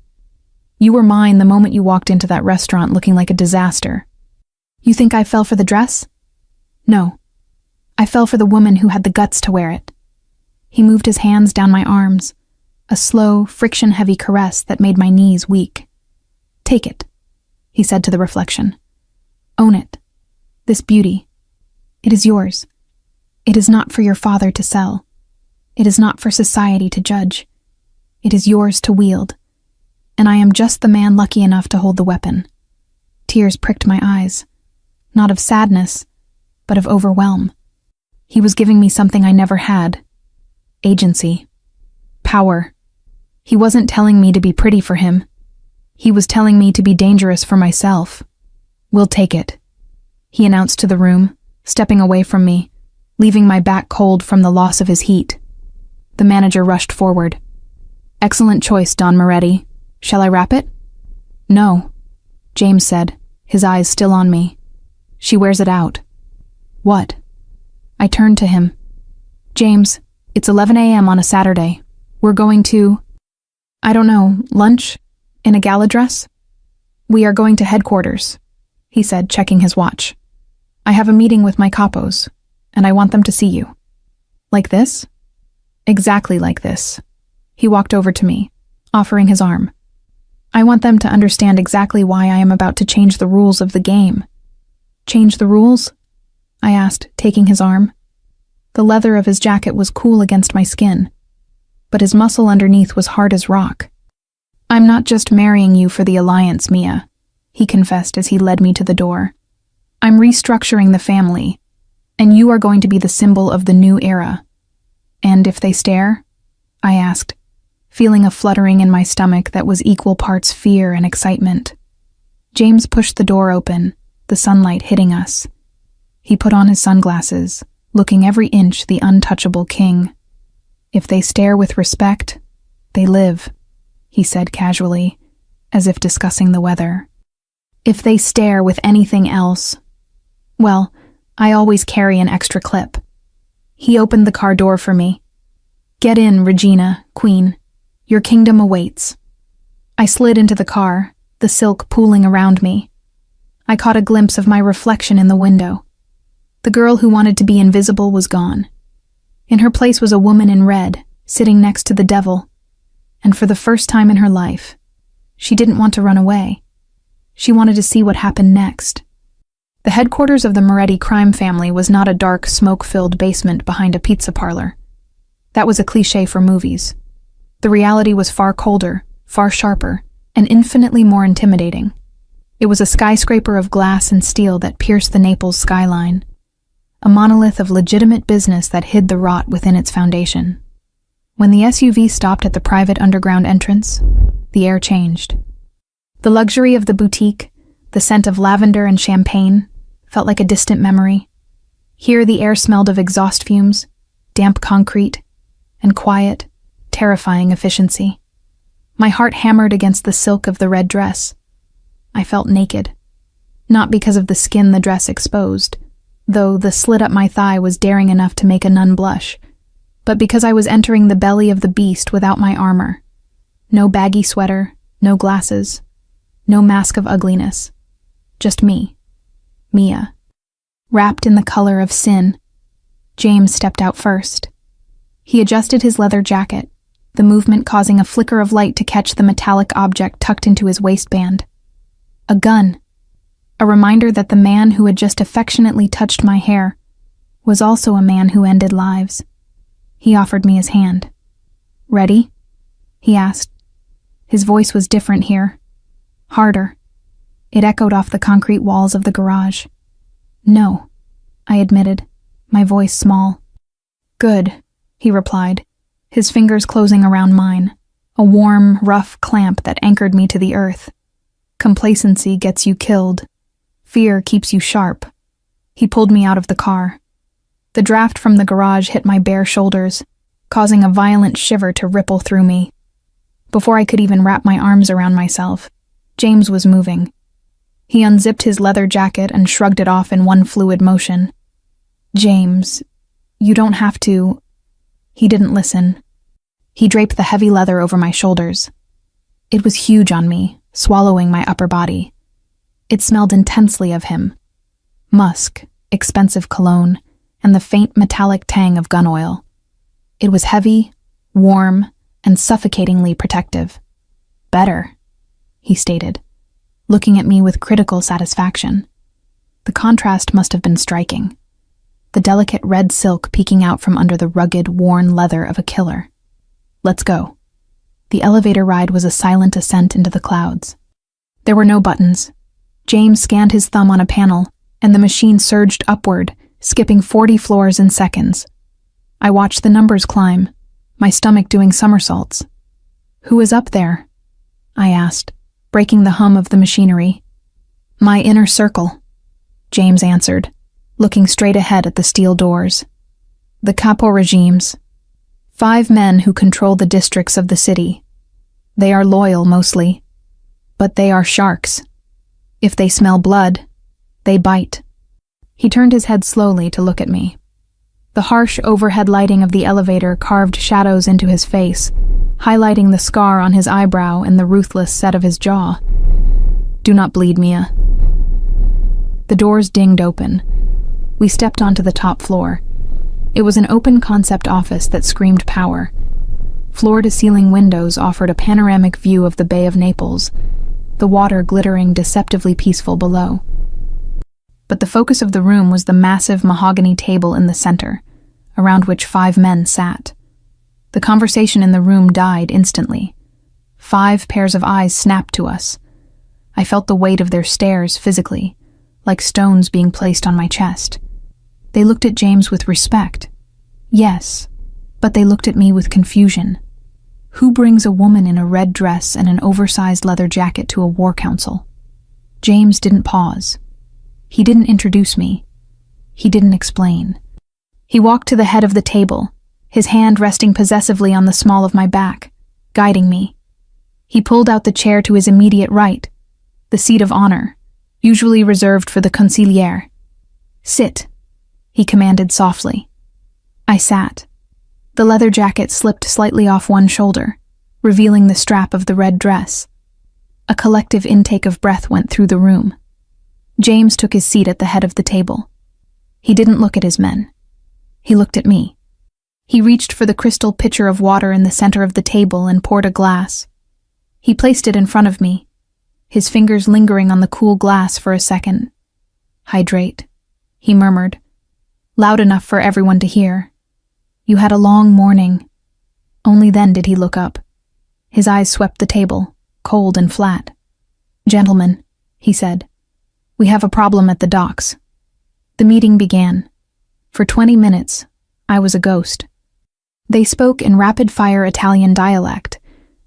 S1: "You were mine the moment you walked into that restaurant looking like a disaster. You think I fell for the dress? No. I fell for the woman who had the guts to wear it." He moved his hands down my arms, a slow, friction-heavy caress that made my knees weak. "Take it," he said to the reflection. "Own it. This beauty. It is yours. It is not for your father to sell. It is not for society to judge. It is yours to wield, and I am just the man lucky enough to hold the weapon. Tears pricked my eyes, not of sadness, but of overwhelm. He was giving me something I never had. Agency. Power. He wasn't telling me to be pretty for him. He was telling me to be dangerous for myself. We'll take it, he announced to the room, stepping away from me, leaving my back cold from the loss of his heat. The manager rushed forward. Excellent choice, Don Moretti. Shall I wrap it? No, James said, his eyes still on me. She wears it out. What? I turned to him. James, it's 11 a.m. on a Saturday. We're going to, I don't know, lunch? In a gala dress? We are going to headquarters, he said, checking his watch. I have a meeting with my capos, and I want them to see you. Like this? Exactly like this. He walked over to me, offering his arm. I want them to understand exactly why I am about to change the rules of the game. Change the rules? I asked, taking his arm. The leather of his jacket was cool against my skin, but his muscle underneath was hard as rock. I'm not just marrying you for the alliance, Mia, he confessed as he led me to the door. I'm restructuring the family, and you are going to be the symbol of the new era. And if they stare? I asked, feeling a fluttering in my stomach that was equal parts fear and excitement. James pushed the door open, the sunlight hitting us. He put on his sunglasses, looking every inch the untouchable king. If they stare with respect, they live, he said casually, as if discussing the weather. If they stare with anything else, well, I always carry an extra clip. He opened the car door for me. Get in, Regina, Queen. Your kingdom awaits. I slid into the car, the silk pooling around me. I caught a glimpse of my reflection in the window. The girl who wanted to be invisible was gone. In her place was a woman in red, sitting next to the devil. And for the first time in her life, she didn't want to run away. She wanted to see what happened next. The headquarters of the Moretti crime family was not a dark, smoke-filled basement behind a pizza parlor. That was a cliché for movies. The reality was far colder, far sharper, and infinitely more intimidating. It was a skyscraper of glass and steel that pierced the Naples skyline, a monolith of legitimate business that hid the rot within its foundation. When the SUV stopped at the private underground entrance, the air changed. The luxury of the boutique, the scent of lavender and champagne, felt like a distant memory. Here the air smelled of exhaust fumes, damp concrete, and quiet, terrifying efficiency. My heart hammered against the silk of the red dress. I felt naked. Not because of the skin the dress exposed, though the slit up my thigh was daring enough to make a nun blush, but because I was entering the belly of the beast without my armor. No baggy sweater, no glasses, no mask of ugliness. Just me, Mia, wrapped in the color of sin. James stepped out first. He adjusted his leather jacket, the movement causing a flicker of light to catch the metallic object tucked into his waistband. A gun. A reminder that the man who had just affectionately touched my hair was also a man who ended lives. He offered me his hand. Ready? He asked. His voice was different here. Harder. It echoed off the concrete walls of the garage. No, I admitted, my voice small. Good, he replied, his fingers closing around mine, a warm, rough clamp that anchored me to the earth. Complacency gets you killed. Fear keeps you sharp. He pulled me out of the car. The draft from the garage hit my bare shoulders, causing a violent shiver to ripple through me. Before I could even wrap my arms around myself, James was moving. He unzipped his leather jacket and shrugged it off in one fluid motion. James, you don't have to. He didn't listen. He draped the heavy leather over my shoulders. It was huge on me, swallowing my upper body. It smelled intensely of him. Musk, expensive cologne, and the faint metallic tang of gun oil. It was heavy, warm, and suffocatingly protective. Better, he stated, looking at me with critical satisfaction. The contrast must have been striking. The delicate red silk peeking out from under the rugged, worn leather of a killer. Let's go. The elevator ride was a silent ascent into the clouds. There were no buttons. James scanned his thumb on a panel, and the machine surged upward, skipping 40 floors in seconds. I watched the numbers climb, my stomach doing somersaults. "Who is up there?" I asked, breaking the hum of the machinery. "My inner circle," James answered, looking straight ahead at the steel doors. "The capo regimes. 5 men who control the districts of the city. They are loyal mostly, but they are sharks. If they smell blood, they bite." He turned his head slowly to look at me. The harsh overhead lighting of the elevator carved shadows into his face, highlighting the scar on his eyebrow and the ruthless set of his jaw. "Do not bleed, Mia." The doors dinged open. We stepped onto the top floor. It was an open-concept office that screamed power. Floor-to-ceiling windows offered a panoramic view of the Bay of Naples, the water glittering deceptively peaceful below. But the focus of the room was the massive mahogany table in the center, around which 5 men sat. The conversation in the room died instantly. 5 pairs of eyes snapped to us. I felt the weight of their stares physically, like stones being placed on my chest. They looked at James with respect. Yes, but they looked at me with confusion. Who brings a woman in a red dress and an oversized leather jacket to a war council? James didn't pause. He didn't introduce me. He didn't explain. He walked to the head of the table, his hand resting possessively on the small of my back, guiding me. He pulled out the chair to his immediate right, the seat of honor, usually reserved for the consigliere. "Sit," he commanded softly. I sat. The leather jacket slipped slightly off one shoulder, revealing the strap of the red dress. A collective intake of breath went through the room. James took his seat at the head of the table. He didn't look at his men. He looked at me. He reached for the crystal pitcher of water in the center of the table and poured a glass. He placed it in front of me, his fingers lingering on the cool glass for a second. "Hydrate," he murmured, loud enough for everyone to hear. "You had a long morning." Only then did he look up. His eyes swept the table, cold and flat. "Gentlemen," he said, "we have a problem at the docks." The meeting began. For 20 minutes, I was a ghost. They spoke in rapid-fire Italian dialect,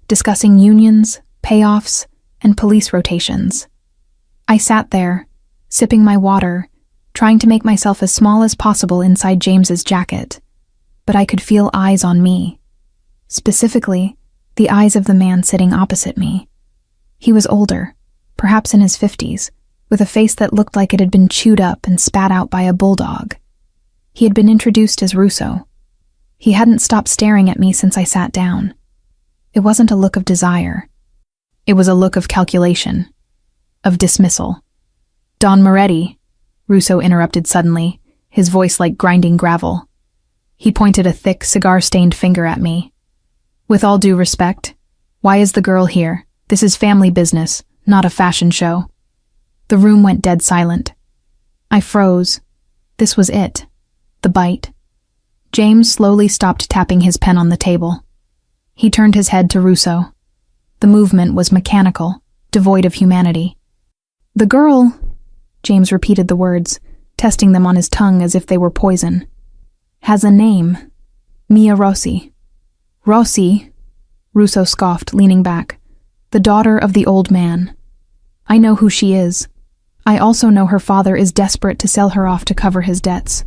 S1: discussing unions, payoffs, and police rotations. I sat there, sipping my water, trying to make myself as small as possible inside James's jacket. But I could feel eyes on me. Specifically, the eyes of the man sitting opposite me. He was older, perhaps in his 50s, with a face that looked like it had been chewed up and spat out by a bulldog. He had been introduced as Russo. He hadn't stopped staring at me since I sat down. It wasn't a look of desire. It was a look of calculation, of dismissal. "Don Moretti," Russo interrupted suddenly, his voice like grinding gravel. He pointed a thick, cigar-stained finger at me. "With all due respect, why is the girl here? This is family business, not a fashion show." The room went dead silent. I froze. This was it. The bite. James slowly stopped tapping his pen on the table. He turned his head to Russo. The movement was mechanical, devoid of humanity. "The girl," James repeated the words, testing them on his tongue as if they were poison, "has a name. Mia Rossi." "Rossi?" Russo scoffed, leaning back. "The daughter of the old man. I know who she is. I also know her father is desperate to sell her off to cover his debts.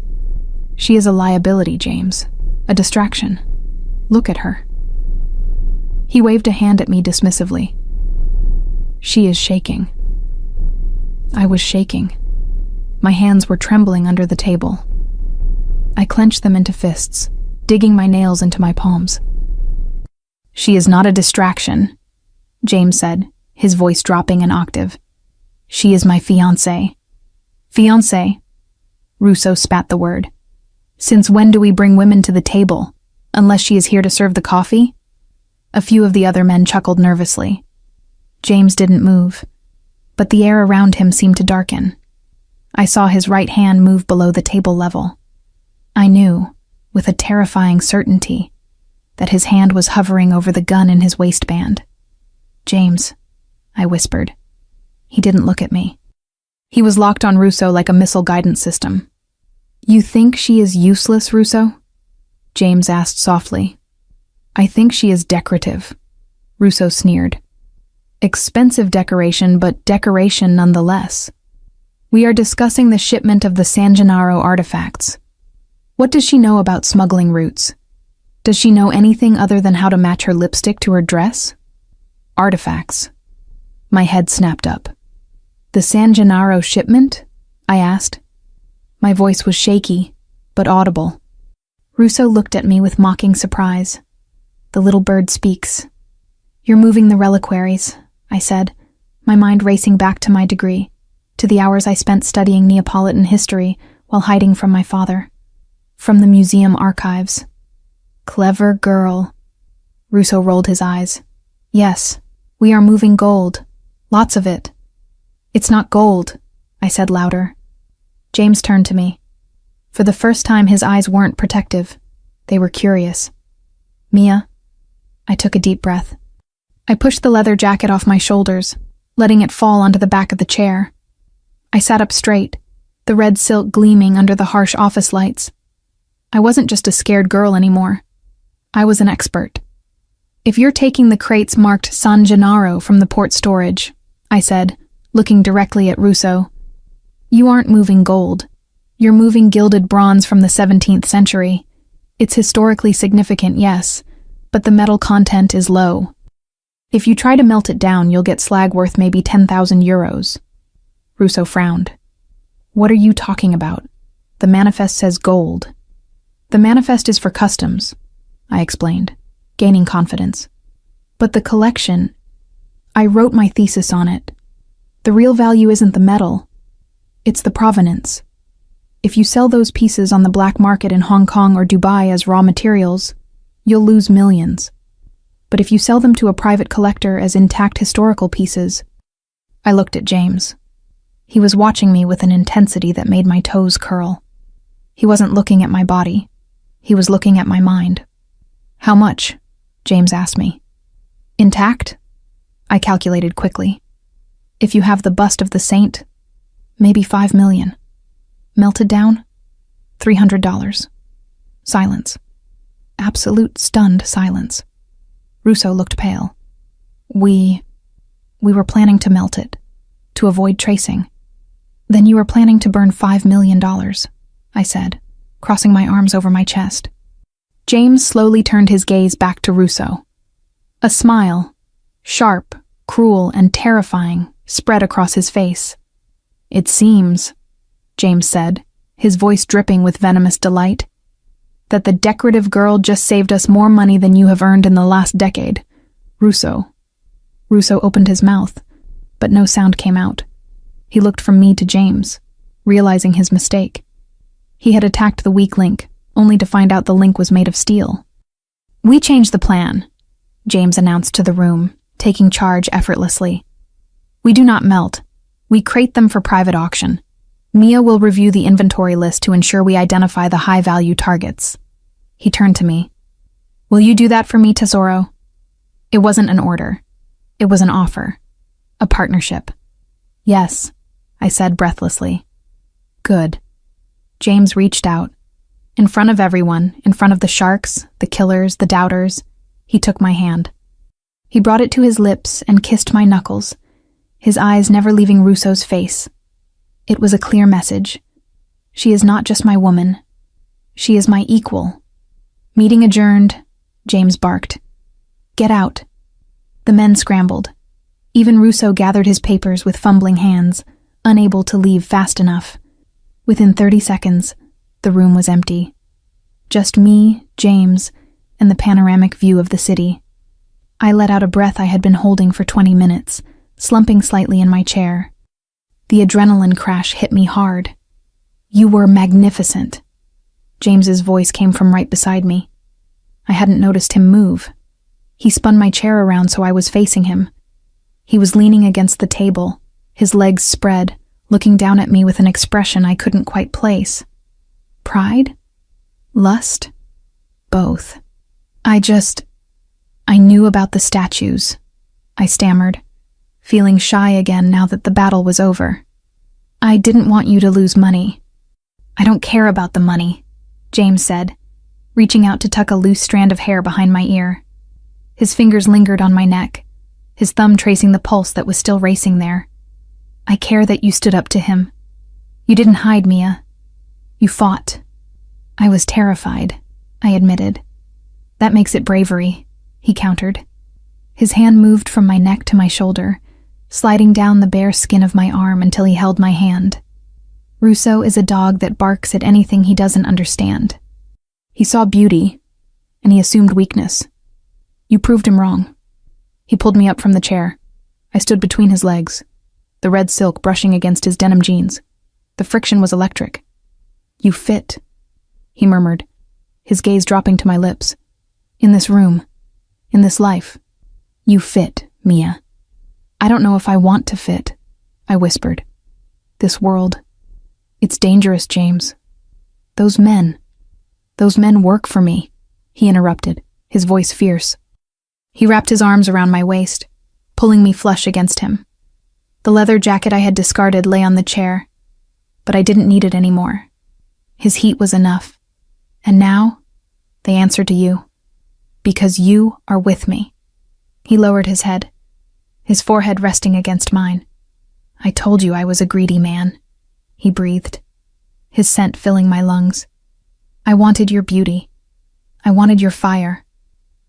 S1: She is a liability, James. A distraction. Look at her." He waved a hand at me dismissively. "She is shaking." I was shaking. My hands were trembling under the table. I clenched them into fists, digging my nails into my palms. "She is not a distraction," James said, his voice dropping an octave. "She is my fiancée." "Fiancée?" Russo spat the word. "Since when do we bring women to the table, unless she is here to serve the coffee?" A few of the other men chuckled nervously. James didn't move, but the air around him seemed to darken. I saw his right hand move below the table level. I knew, with a terrifying certainty, that his hand was hovering over the gun in his waistband. "James," I whispered. He didn't look at me. He was locked on Russo like a missile guidance system. "You think she is useless, Russo?" James asked softly. "I think she is decorative," Russo sneered. "Expensive decoration, but decoration nonetheless. We are discussing the shipment of the San Gennaro artifacts. What does she know about smuggling routes? Does she know anything other than how to match her lipstick to her dress?" "Artifacts." My head snapped up. "The San Gennaro shipment?" I asked. My voice was shaky, but audible. Russo looked at me with mocking surprise. "The little bird speaks." "You're moving the reliquaries," I said, my mind racing back to my degree, to the hours I spent studying Neapolitan history while hiding from my father. From the museum archives. "Clever girl." Russo rolled his eyes. "Yes, we are moving gold. Lots of it." "It's not gold," I said louder. James turned to me. For the first time, his eyes weren't protective. They were curious. "Mia?" I took a deep breath. I pushed the leather jacket off my shoulders, letting it fall onto the back of the chair. I sat up straight, the red silk gleaming under the harsh office lights. I wasn't just a scared girl anymore. I was an expert. "If you're taking the crates marked San Gennaro from the port storage," I said, looking directly at Russo, "you aren't moving gold. You're moving gilded bronze from the 17th century. It's historically significant, yes, but the metal content is low. If you try to melt it down, you'll get slag worth maybe 10,000 euros. Russo frowned. "What are you talking about? The manifest says gold." "The manifest is for customs," I explained, gaining confidence. "But the collection, I wrote my thesis on it. The real value isn't the metal. It's the provenance. If you sell those pieces on the black market in Hong Kong or Dubai as raw materials, you'll lose millions. But if you sell them to a private collector as intact historical pieces..." I looked at James. He was watching me with an intensity that made my toes curl. He wasn't looking at my body. He was looking at my mind. "How much?" James asked me. "Intact?" I calculated quickly. "If you have the bust of the saint, maybe 5 million. Melted down? $300. Silence. Absolute stunned silence. Russo looked pale. We were planning to melt it, to avoid tracing." "Then you were planning to burn $5 million, I said, crossing my arms over my chest. James slowly turned his gaze back to Russo. A smile, sharp, cruel, and terrifying, spread across his face. "It seems," James said, his voice dripping with venomous delight, "that the decorative girl just saved us more money than you have earned in the last decade. Russo." Russo opened his mouth, but no sound came out. He looked from me to James, realizing his mistake. He had attacked the weak link, only to find out the link was made of steel. "We changed the plan," James announced to the room, taking charge effortlessly. "We do not melt. We crate them for private auction. Mia will review the inventory list to ensure we identify the high-value targets." He turned to me. "Will you do that for me, Tesoro?" It wasn't an order. It was an offer. A partnership. "Yes," I said breathlessly. "Good." James reached out. In front of everyone, in front of the sharks, the killers, the doubters, he took my hand. He brought it to his lips and kissed my knuckles, his eyes never leaving Russo's face. It was a clear message. She is not just my woman. She is my equal. Meeting adjourned, James barked. "Get out." The men scrambled. Even Russo gathered his papers with fumbling hands, unable to leave fast enough. Within 30 seconds, the room was empty. Just me, James, and the panoramic view of the city. I let out a breath I had been holding for 20 minutes, slumping slightly in my chair. The adrenaline crash hit me hard. "You were magnificent." James's voice came from right beside me. I hadn't noticed him move. He spun my chair around so I was facing him. He was leaning against the table, his legs spread, looking down at me with an expression I couldn't quite place. Pride? Lust? Both. I knew about the statues, I stammered, feeling shy again now that the battle was over. I didn't want you to lose money. I don't care about the money, James said, reaching out to tuck a loose strand of hair behind my ear. His fingers lingered on my neck, his thumb tracing the pulse that was still racing there. I care that you stood up to him. You didn't hide, Mia. You fought. I was terrified, I admitted. That makes it bravery, he countered. His hand moved from my neck to my shoulder, sliding down the bare skin of my arm until he held my hand. Russo is a dog that barks at anything he doesn't understand. He saw beauty, and he assumed weakness. You proved him wrong. He pulled me up from the chair. I stood between his legs, the red silk brushing against his denim jeans. The friction was electric. You fit, he murmured, his gaze dropping to my lips. In this room, in this life, you fit, Mia. I don't know if I want to fit, I whispered. This world, it's dangerous, James. Those men work for me, he interrupted, his voice fierce. He wrapped his arms around my waist, pulling me flush against him. The leather jacket I had discarded lay on the chair, but I didn't need it anymore. His heat was enough. And now, they answer to you. Because you are with me. He lowered his head, his forehead resting against mine. I told you I was a greedy man, he breathed, his scent filling my lungs. I wanted your beauty. I wanted your fire.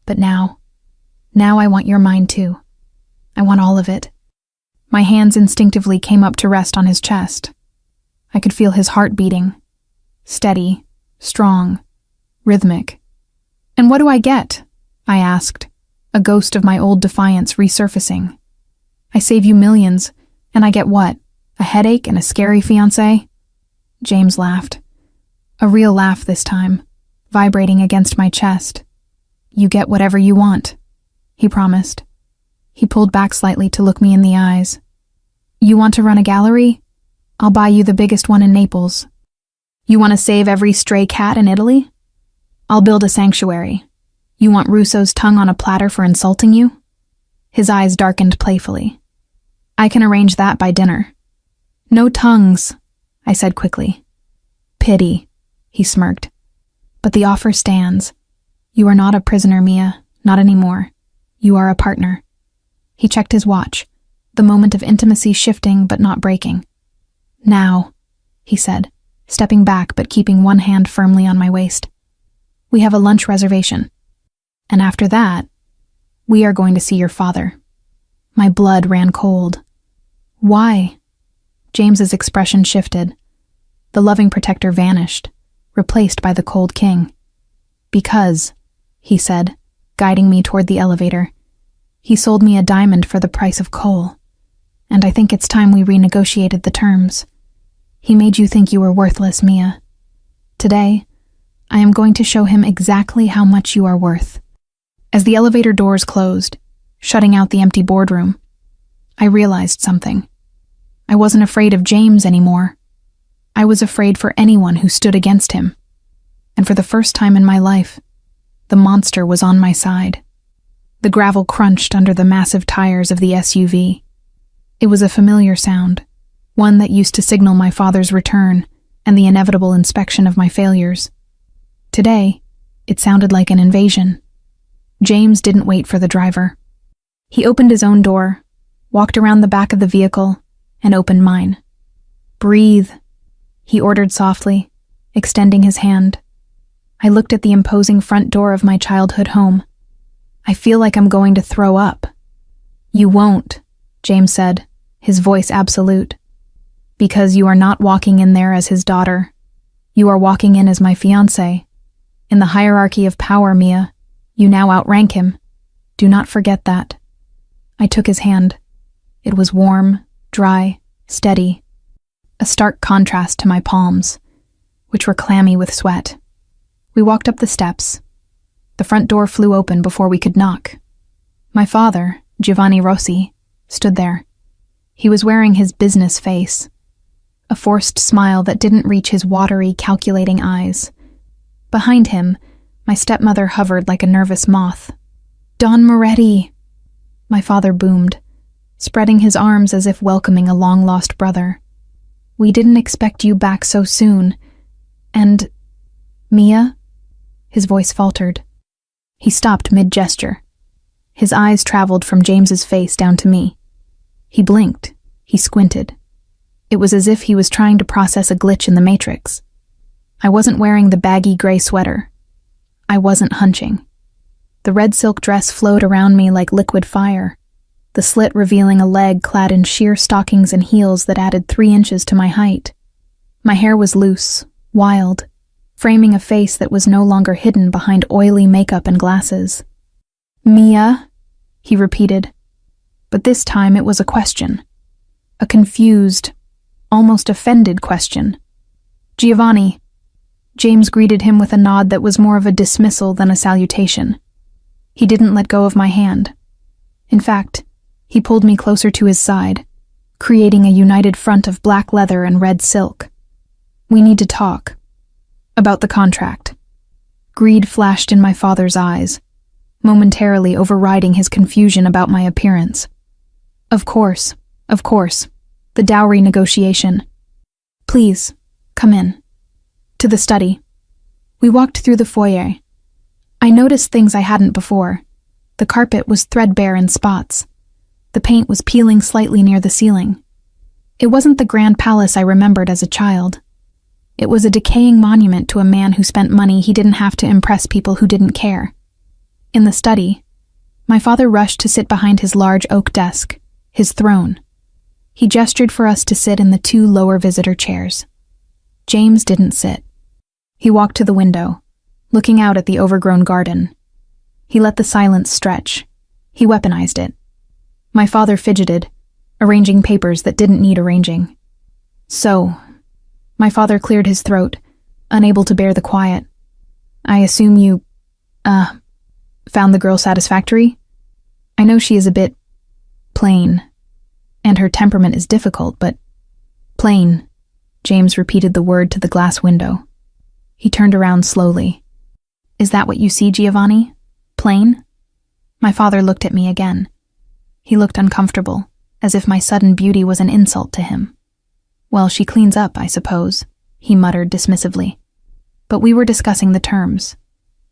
S1: But now I want your mind too. I want all of it. My hands instinctively came up to rest on his chest. I could feel his heart beating. Steady, strong, rhythmic. And what do I get? I asked, a ghost of my old defiance resurfacing. I save you millions, and I get what? A headache and a scary fiancé? James laughed. A real laugh this time, vibrating against my chest. You get whatever you want, he promised. He pulled back slightly to look me in the eyes. You want to run a gallery? I'll buy you the biggest one in Naples. You want to save every stray cat in Italy? I'll build a sanctuary. You want Russo's tongue on a platter for insulting you? His eyes darkened playfully. I can arrange that by dinner. No tongues, I said quickly. Pity, he smirked. But the offer stands. You are not a prisoner, Mia, not anymore. You are a partner. He checked his watch, the moment of intimacy shifting but not breaking. Now, he said, stepping back but keeping one hand firmly on my waist. We have a lunch reservation. And after that, we are going to see your father. My blood ran cold. Why? James's expression shifted. The loving protector vanished, replaced by the cold king. Because, he said, guiding me toward the elevator, he sold me a diamond for the price of coal. And I think it's time we renegotiated the terms. He made you think you were worthless, Mia. Today, I am going to show him exactly how much you are worth. As the elevator doors closed, shutting out the empty boardroom, I realized something. I wasn't afraid of James anymore. I was afraid for anyone who stood against him. And for the first time in my life, the monster was on my side. The gravel crunched under the massive tires of the SUV. It was a familiar sound, one that used to signal my father's return and the inevitable inspection of my failures. Today, it sounded like an invasion. James didn't wait for the driver. He opened his own door, walked around the back of the vehicle, and opened mine. Breathe, he ordered softly, extending his hand. I looked at the imposing front door of my childhood home. I feel like I'm going to throw up. You won't, James said, his voice absolute. Because you are not walking in there as his daughter. You are walking in as my fiancé. In the hierarchy of power, Mia, you now outrank him. Do not forget that. I took his hand. It was warm, dry, steady. A stark contrast to my palms, which were clammy with sweat. We walked up the steps. The front door flew open before we could knock. My father, Giovanni Rossi, stood there. He was wearing his business face, a forced smile that didn't reach his watery, calculating eyes. Behind him, My stepmother hovered like a nervous moth. "Don Moretti!" My father boomed, spreading his arms as if welcoming a long-lost brother. "We didn't expect you back so soon. And... Mia?" His voice faltered. He stopped mid-gesture. His eyes traveled from James's face down to me. He blinked. He squinted. It was as if he was trying to process a glitch in the Matrix. I wasn't wearing the baggy gray sweater. I wasn't hunching. The red silk dress flowed around me like liquid fire, the slit revealing a leg clad in sheer stockings and heels that added 3 inches to my height. My hair was loose, wild, framing a face that was no longer hidden behind oily makeup and glasses. "Mia?" he repeated. But this time it was a question. A confused, almost offended question. "Giovanni." James greeted him with a nod that was more of a dismissal than a salutation. He didn't let go of my hand. In fact, he pulled me closer to his side, creating a united front of black leather and red silk. "We need to talk. About the contract." Greed flashed in my father's eyes, momentarily overriding his confusion about my appearance. Of course. The dowry negotiation. "Please, come in." To the study. We walked through the foyer. I noticed things I hadn't before. The carpet was threadbare in spots. The paint was peeling slightly near the ceiling. It wasn't the grand palace I remembered as a child. It was a decaying monument to a man who spent money he didn't have to impress people who didn't care. In the study, my father rushed to sit behind his large oak desk, his throne. He gestured for us to sit in the 2 lower visitor chairs. James didn't sit. He walked to the window, looking out at the overgrown garden. He let the silence stretch. He weaponized it. My father fidgeted, arranging papers that didn't need arranging. "So," my father cleared his throat, unable to bear the quiet. "I assume you, found the girl satisfactory? I know she is a bit plain, and her temperament is difficult, but plain." James repeated the word to the glass window. He turned around slowly. "Is that what you see, Giovanni? Plain?" My father looked at me again. He looked uncomfortable, as if my sudden beauty was an insult to him. "Well, she cleans up, I suppose," he muttered dismissively. "But we were discussing the terms.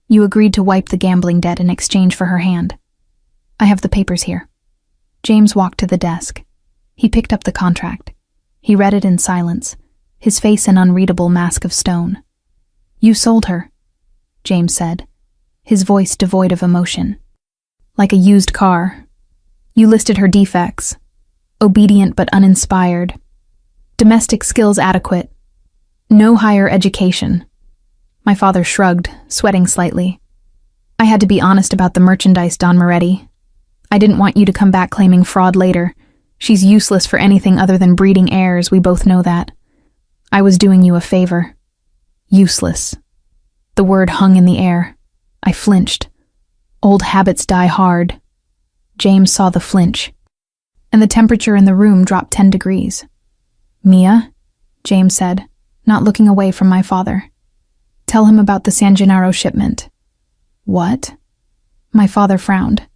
S1: You agreed to wipe the gambling debt in exchange for her hand. I have the papers here." James walked to the desk. He picked up the contract. He read it in silence, his face an unreadable mask of stone. "You sold her," James said, his voice devoid of emotion. "Like a used car. You listed her defects. Obedient but uninspired. Domestic skills adequate. No higher education." My father shrugged, sweating slightly. "I had to be honest about the merchandise, Don Moretti. I didn't want you to come back claiming fraud later. She's useless for anything other than breeding heirs, we both know that. I was doing you a favor. Useless." The word hung in the air. I flinched. Old habits die hard. James saw the flinch, and the temperature in the room dropped 10 degrees. "Mia," James said, not looking away from my father. "Tell him about the San Gennaro shipment." "What?" My father frowned.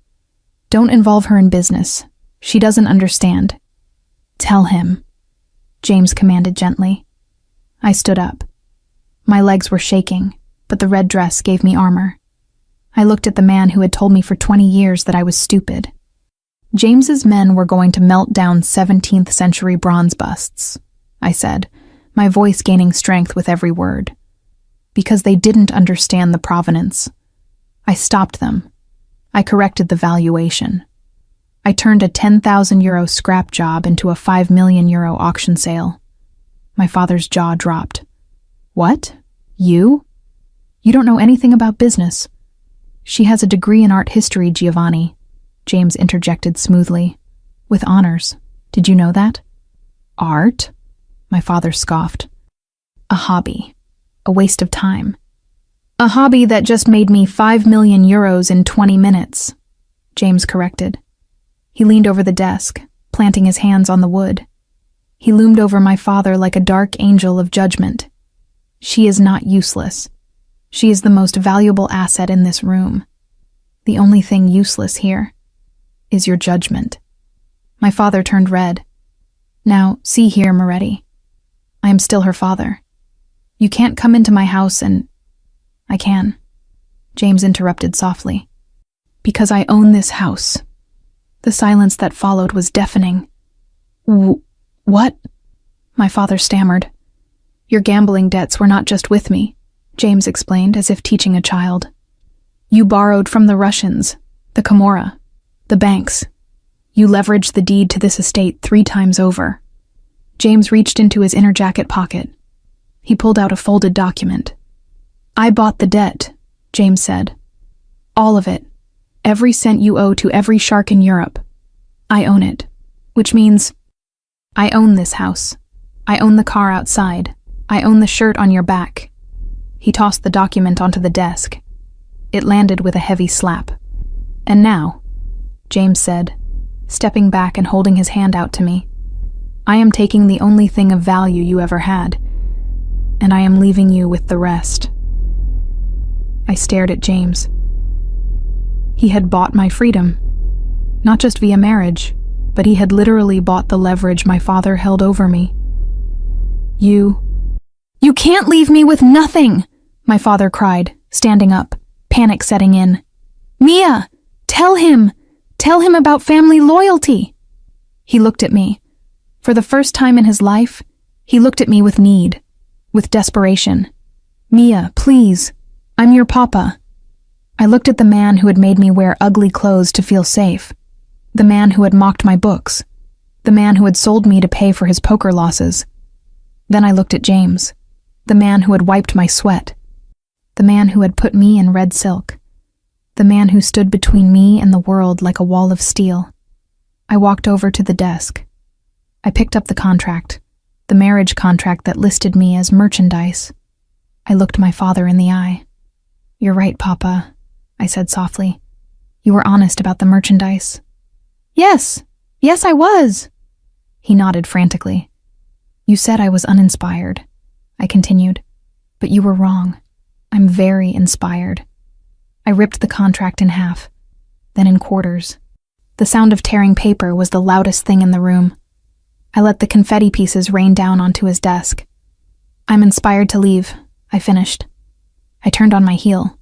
S1: "Don't involve her in business. She doesn't understand." "Tell him," James commanded gently. I stood up. My legs were shaking, but the red dress gave me armor. I looked at the man who had told me for 20 years that I was stupid. James's men were going to melt down 17th century bronze busts, I said, my voice gaining strength with every word. Because they didn't understand the provenance. I stopped them. I corrected the valuation. I turned a €10,000 scrap job into a €5 million auction sale. My father's jaw dropped. "What? You? You don't know anything about business." "She has a degree in art history, Giovanni," James interjected smoothly. "With honors. Did you know that?" "Art?" My father scoffed. "A hobby. A waste of time. A hobby that just made me €5 million in 20 minutes, James corrected. He leaned over the desk, planting his hands on the wood. He loomed over my father like a dark angel of judgment. "She is not useless. She is the most valuable asset in this room. The only thing useless here is your judgment." My father turned red. "Now, see here, Moretti. I am still her father. You can't come into my house and—" "I can," James interrupted softly. "Because I own this house." The silence that followed was deafening. What?" my father stammered. "Your gambling debts were not just with me," James explained, as if teaching a child. "You borrowed from the Russians, the Camorra, the banks. You leveraged the deed to this estate 3 times over." James reached into his inner jacket pocket. He pulled out a folded document. "I bought the debt," James said. "All of it. Every cent you owe to every shark in Europe. I own it. Which means I own this house. I own the car outside. I own the shirt on your back." He tossed the document onto the desk. It landed with a heavy slap. "And now," James said, stepping back and holding his hand out to me, "I am taking the only thing of value you ever had, and I am leaving you with the rest." I stared at James. He had bought my freedom, not just via marriage, but he had literally bought the leverage my father held over me. You can't leave me with nothing!" my father cried, standing up, panic setting in. "Mia, tell him about family loyalty." He looked at me. For the first time in his life, he looked at me with need, with desperation. "Mia, please, I'm your papa." I looked at the man who had made me wear ugly clothes to feel safe, the man who had mocked my books, the man who had sold me to pay for his poker losses. Then I looked at James, the man who had wiped my sweat, the man who had put me in red silk, the man who stood between me and the world like a wall of steel. I walked over to the desk. I picked up the contract, the marriage contract that listed me as merchandise. I looked my father in the eye. "You're right, Papa," I said softly. "You were honest about the merchandise." Yes, I was." He nodded frantically. "You said I was uninspired," I continued, "but you were wrong. I'm very inspired." I ripped the contract in half, then in quarters. The sound of tearing paper was the loudest thing in the room. I let the confetti pieces rain down onto his desk. "I'm inspired to leave," I finished. I turned on my heel.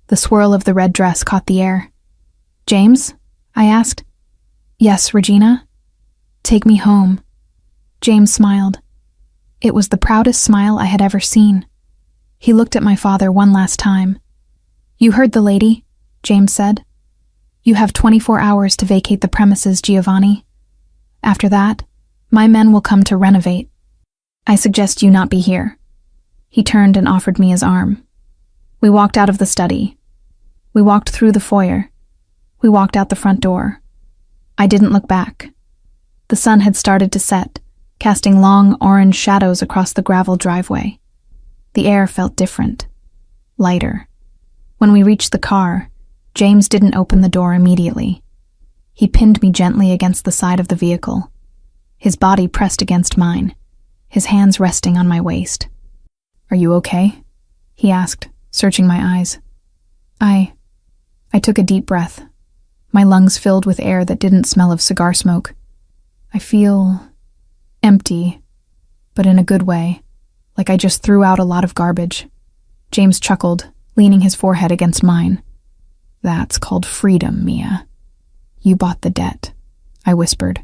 S1: The swirl of the red dress caught the air. "James?" I asked. "Yes, Regina?" "Take me home." James smiled. It was the proudest smile I had ever seen. He looked at my father one last time. "You heard the lady," James said. "You have 24 hours to vacate the premises, Giovanni. After that, my men will come to renovate. I suggest you not be here." He turned and offered me his arm. We walked out of the study. We walked through the foyer. We walked out the front door. I didn't look back. The sun had started to set, casting long orange shadows across the gravel driveway. The air felt different, lighter. When we reached the car, James didn't open the door immediately. He pinned me gently against the side of the vehicle, his body pressed against mine, his hands resting on my waist. "Are you okay?" he asked, searching my eyes. I took a deep breath, my lungs filled with air that didn't smell of cigar smoke. "I feel empty, but in a good way, like I just threw out a lot of garbage." James chuckled, leaning his forehead against mine. "That's called freedom, Mia. You bought the debt," I whispered,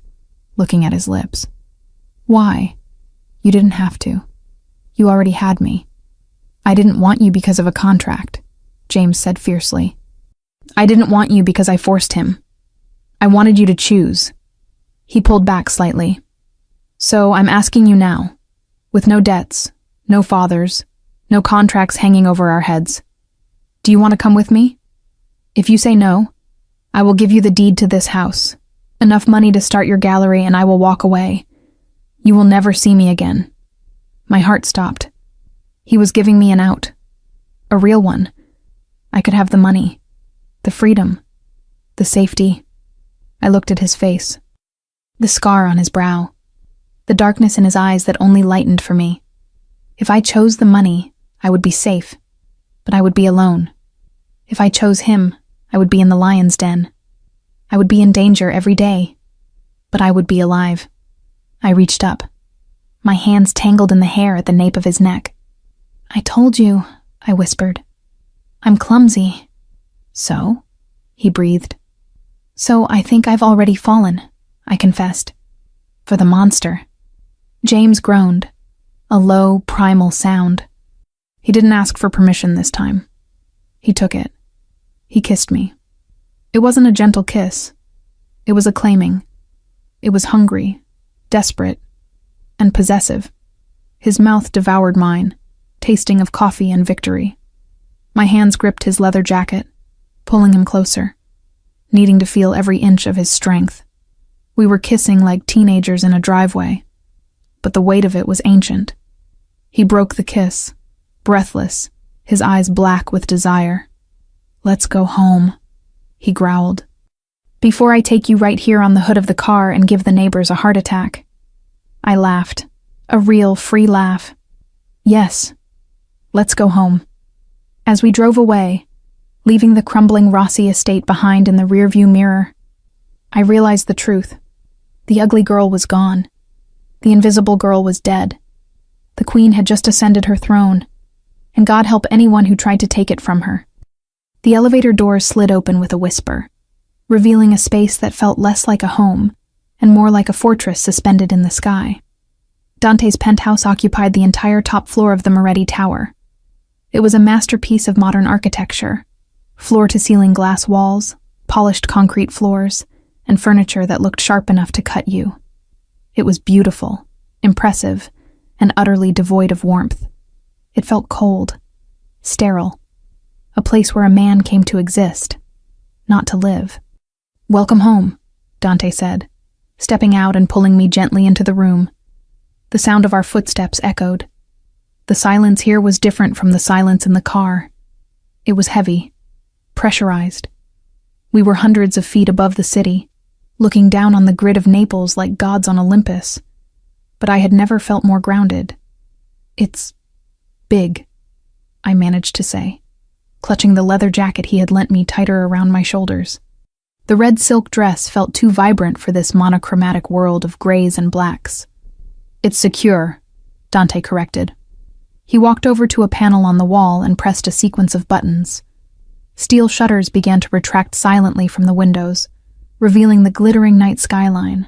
S1: looking at his lips. "Why? You didn't have to. You already had me." "I didn't want you because of a contract," James said fiercely. "I didn't want you because I forced him. I wanted you to choose." He pulled back slightly. "So I'm asking you now, with no debts, no fathers, no contracts hanging over our heads. Do you want to come with me? If you say no, I will give you the deed to this house, enough money to start your gallery, and I will walk away. You will never see me again." My heart stopped. He was giving me an out. A real one. I could have the money, the freedom, the safety. I looked at his face, the scar on his brow, the darkness in his eyes that only lightened for me. If I chose the money, I would be safe. but I would be alone. If I chose him, I would be in the lion's den. I would be in danger every day, but I would be alive. I reached up, my hands tangled in the hair at the nape of his neck. "I told you," I whispered. "I'm clumsy." "So?" he breathed. "So I think I've already fallen," I confessed. "For the monster." James groaned, a low, primal sound. He didn't ask for permission this time. He took it. He kissed me. It wasn't a gentle kiss. It was acclaiming. It was hungry, desperate, and possessive. His mouth devoured mine, tasting of coffee and victory. My hands gripped his leather jacket, pulling him closer, needing to feel every inch of his strength. We were kissing like teenagers in a driveway, but the weight of it was ancient. He broke the kiss, breathless, his eyes black with desire. "Let's go home," he growled. "Before I take you right here on the hood of the car and give the neighbors a heart attack." I laughed, a real, free laugh. "Yes, let's go home." As we drove away, leaving the crumbling Rossi estate behind in the rearview mirror, I realized the truth. The ugly girl was gone. The invisible girl was dead. The queen had just ascended her throne, and God help anyone who tried to take it from her. The elevator doors slid open with a whisper, revealing a space that felt less like a home and more like a fortress suspended in the sky. Dante's penthouse occupied the entire top floor of the Moretti Tower. It was a masterpiece of modern architecture, floor-to-ceiling glass walls, polished concrete floors, and furniture that looked sharp enough to cut you. It was beautiful, impressive, and utterly devoid of warmth. It felt cold, sterile, a place where a man came to exist, not to live. "Welcome home," Dante said, stepping out and pulling me gently into the room. The sound of our footsteps echoed. The silence here was different from the silence in the car. It was heavy, pressurized. We were hundreds of feet above the city, looking down on the grid of Naples like gods on Olympus. But I had never felt more grounded. "It's big," I managed to say, clutching the leather jacket he had lent me tighter around my shoulders. The red silk dress felt too vibrant for this monochromatic world of grays and blacks. "It's secure," Dante corrected. He walked over to a panel on the wall and pressed a sequence of buttons. Steel shutters began to retract silently from the windows, revealing the glittering night skyline.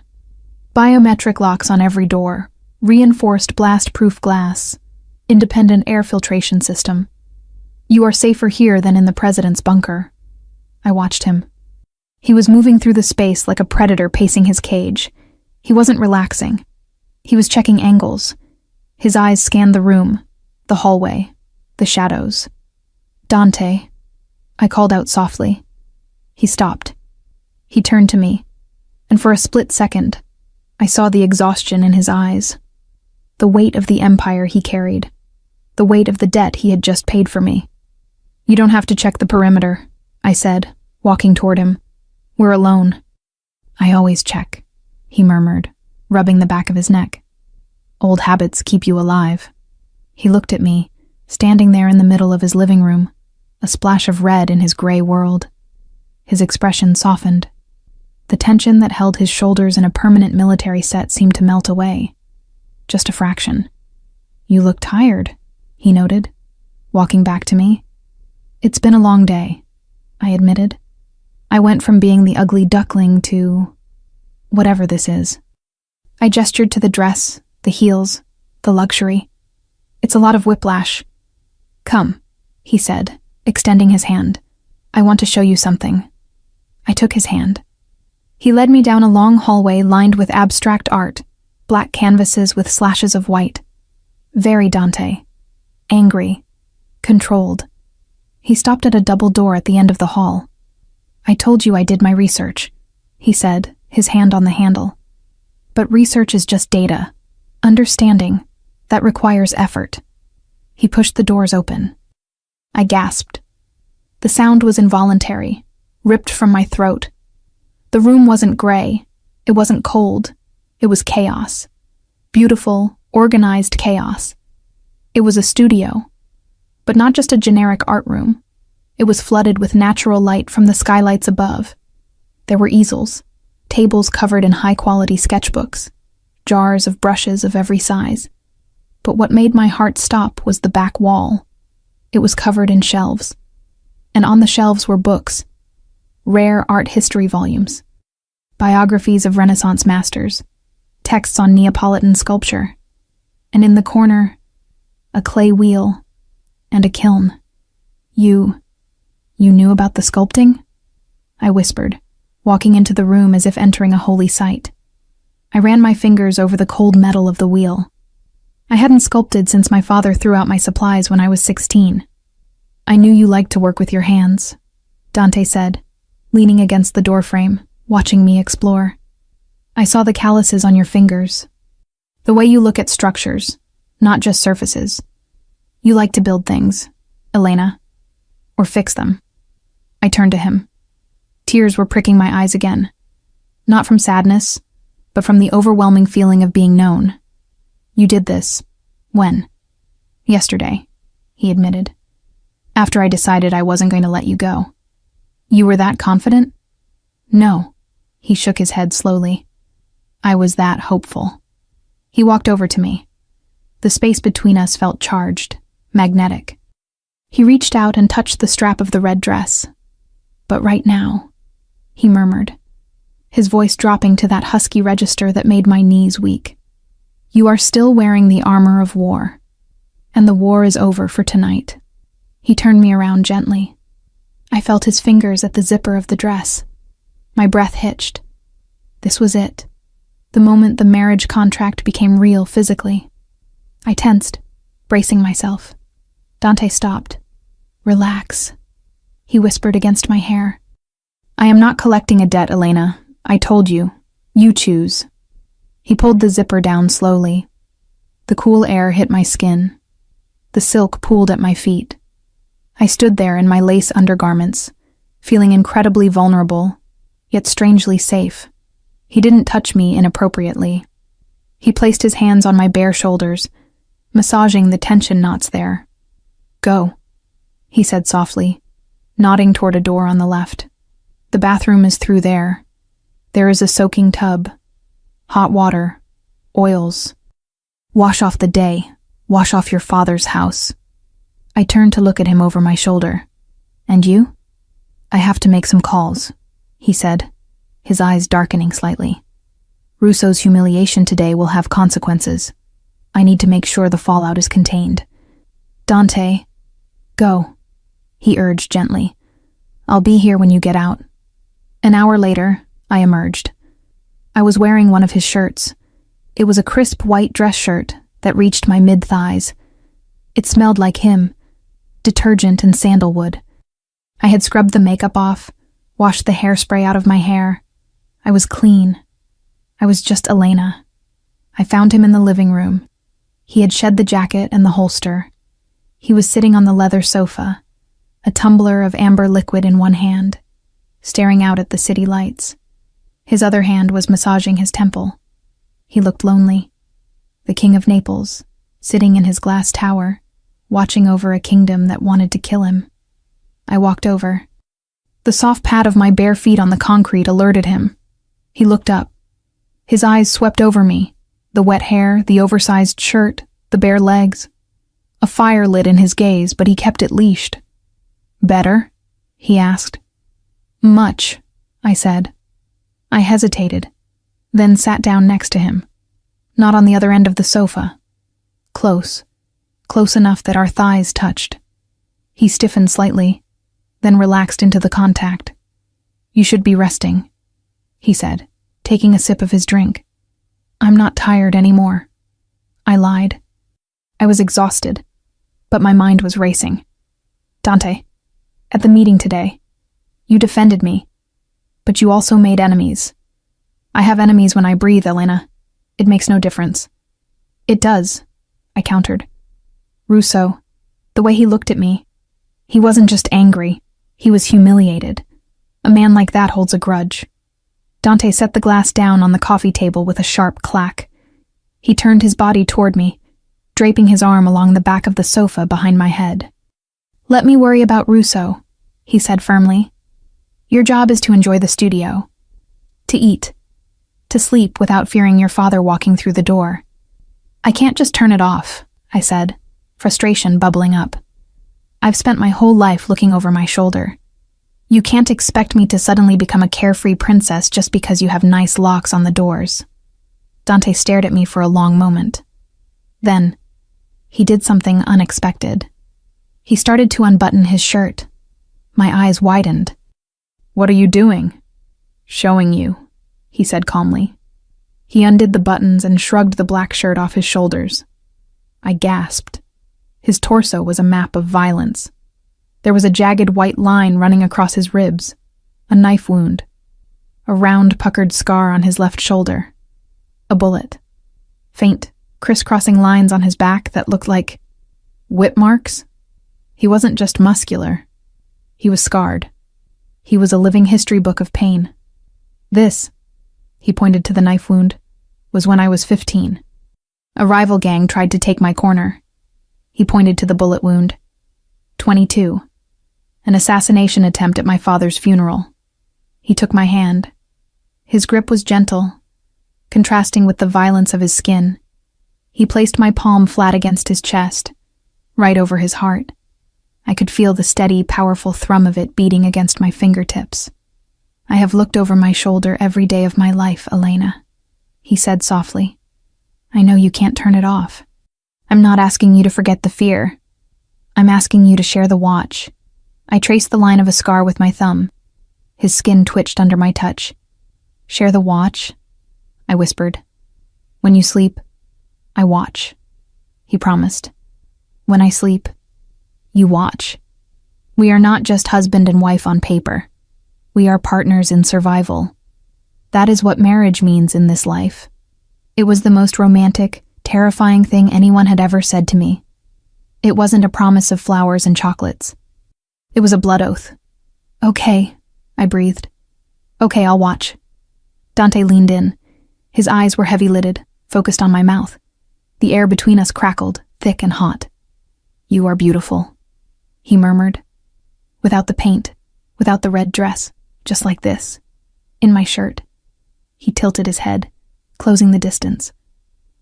S1: Biometric locks on every door, reinforced blast-proof glass, independent air filtration system. "You are safer here than in the president's bunker." I watched him. He was moving through the space like a predator pacing his cage. He wasn't relaxing. He was checking angles. His eyes scanned the room, the hallway, the shadows. "Dante," I called out softly. He stopped. He turned to me, and for a split second, I saw the exhaustion in his eyes. The weight of the empire he carried. The weight of the debt he had just paid for me. "You don't have to check the perimeter," I said, walking toward him. "We're alone." "I always check," he murmured, rubbing the back of his neck. "Old habits keep you alive." He looked at me, standing there in the middle of his living room, a splash of red in his gray world. His expression softened. The tension that held his shoulders in a permanent military set seemed to melt away. Just a fraction. "You look tired," he noted, walking back to me. "It's been a long day," I admitted. "I went from being the ugly duckling to whatever this is." I gestured to the dress, the heels, the luxury. "It's a lot of whiplash." "Come," he said, extending his hand. "I want to show you something." I took his hand. He led me down a long hallway lined with abstract art, black canvases with slashes of white. Very Dante. Angry. Controlled. He stopped at a double door at the end of the hall. "I told you I did my research," he said, his hand on the handle. "But research is just data. Understanding. That requires effort." He pushed the doors open. I gasped. The sound was involuntary, ripped from my throat. The room wasn't gray. It wasn't cold. It was chaos. Beautiful, organized chaos. It was a studio. But not just a generic art room. It was flooded with natural light from the skylights above. There were easels, tables covered in high-quality sketchbooks, jars of brushes of every size. But what made my heart stop was the back wall. It was covered in shelves. And on the shelves were books, rare art history volumes, biographies of Renaissance masters, texts on Neapolitan sculpture, and in the corner, a clay wheel and a kiln. You knew about the sculpting? I whispered, walking into the room as if entering a holy site. I ran my fingers over the cold metal of the wheel. I hadn't sculpted since my father threw out my supplies when I was 16. I knew you liked to work with your hands, Dante said, leaning against the doorframe, watching me explore. I saw the calluses on your fingers. The way you look at structures, not just surfaces. You like to build things, Elena. Or fix them. I turned to him. Tears were pricking my eyes again. Not from sadness, but from the overwhelming feeling of being known. You did this. When? Yesterday, he admitted. After I decided I wasn't going to let you go. You were that confident? No. He shook his head slowly. I was that hopeful. He walked over to me. The space between us felt charged, magnetic. He reached out and touched the strap of the red dress. But right now, he murmured, his voice dropping to that husky register that made my knees weak. You are still wearing the armor of war, and the war is over for tonight. He turned me around gently. I felt his fingers at the zipper of the dress. My breath hitched. This was it. The moment the marriage contract became real physically. I tensed, bracing myself. Dante stopped. Relax, he whispered against my hair. I am not collecting a debt, Elena. I told you. You choose. He pulled the zipper down slowly. The cool air hit my skin. The silk pooled at my feet. I stood there in my lace undergarments, feeling incredibly vulnerable, yet strangely safe. He didn't touch me inappropriately. He placed his hands on my bare shoulders, massaging the tension knots there. Go, he said softly, nodding toward a door on the left. The bathroom is through there. There is a soaking tub, hot water, oils. Wash off the day. Wash off your father's house. I turned to look at him over my shoulder. And you? I have to make some calls, he said, his eyes darkening slightly. Russo's humiliation today will have consequences. I need to make sure the fallout is contained. Dante, go, he urged gently. I'll be here when you get out. An hour later, I emerged. I was wearing one of his shirts. It was a crisp white dress shirt that reached my mid-thighs. It smelled like him, detergent and sandalwood. I had scrubbed the makeup off, washed the hairspray out of my hair. I was clean. I was just Elena. I found him in the living room. He had shed the jacket and the holster. He was sitting on the leather sofa, a tumbler of amber liquid in one hand, staring out at the city lights. His other hand was massaging his temple. He looked lonely. The King of Naples, sitting in his glass tower, watching over a kingdom that wanted to kill him. I walked over. The soft pad of my bare feet on the concrete alerted him. He looked up. His eyes swept over me, the wet hair, the oversized shirt, the bare legs. A fire lit in his gaze, but he kept it leashed. Better? He asked. Much, I said. I hesitated, then sat down next to him, not on the other end of the sofa. Close enough that our thighs touched. He stiffened slightly, then relaxed into the contact. You should be resting, he said, taking a sip of his drink. I'm not tired anymore. I lied. I was exhausted, but my mind was racing. Dante, at the meeting today, you defended me, but you also made enemies. I have enemies when I breathe, Elena. It makes no difference. It does, I countered. Russo, the way he looked at me, he wasn't just angry, he was humiliated. A man like that holds a grudge. Dante set the glass down on the coffee table with a sharp clack. He turned his body toward me, draping his arm along the back of the sofa behind my head. "Let me worry about Russo," he said firmly. "Your job is to enjoy the studio, to eat, to sleep without fearing your father walking through the door." "I can't just turn it off," I said, frustration bubbling up. "I've spent my whole life looking over my shoulder. You can't expect me to suddenly become a carefree princess just because you have nice locks on the doors." Dante stared at me for a long moment. Then, he did something unexpected. He started to unbutton his shirt. My eyes widened. "What are you doing?" "Showing you," he said calmly. He undid the buttons and shrugged the black shirt off his shoulders. I gasped. His torso was a map of violence. There was a jagged white line running across his ribs, a knife wound, a round puckered scar on his left shoulder, a bullet, faint, crisscrossing lines on his back that looked like whip marks. He wasn't just muscular. He was scarred. He was a living history book of pain. "This," he pointed to the knife wound, "was when I was 15. A rival gang tried to take my corner." He pointed to the bullet wound. 22. An assassination attempt at my father's funeral. He took my hand. His grip was gentle, contrasting with the violence of his skin. He placed my palm flat against his chest, right over his heart. I could feel the steady, powerful thrum of it beating against my fingertips. "I have looked over my shoulder every day of my life, Elena," he said softly. "I know you can't turn it off. I'm not asking you to forget the fear. I'm asking you to share the watch." I traced the line of a scar with my thumb. His skin twitched under my touch. "Share the watch?" I whispered. "When you sleep, I watch," he promised. "When I sleep, you watch. We are not just husband and wife on paper. We are partners in survival. That is what marriage means in this life." It was the most romantic, terrifying thing anyone had ever said to me. It wasn't a promise of flowers and chocolates. It was a blood oath. "Okay," I breathed. "Okay, I'll watch." Dante leaned in. His eyes were heavy-lidded, focused on my mouth. The air between us crackled, thick and hot. "You are beautiful," he murmured. "Without the paint, without the red dress, just like this. In my shirt." He tilted his head, closing the distance.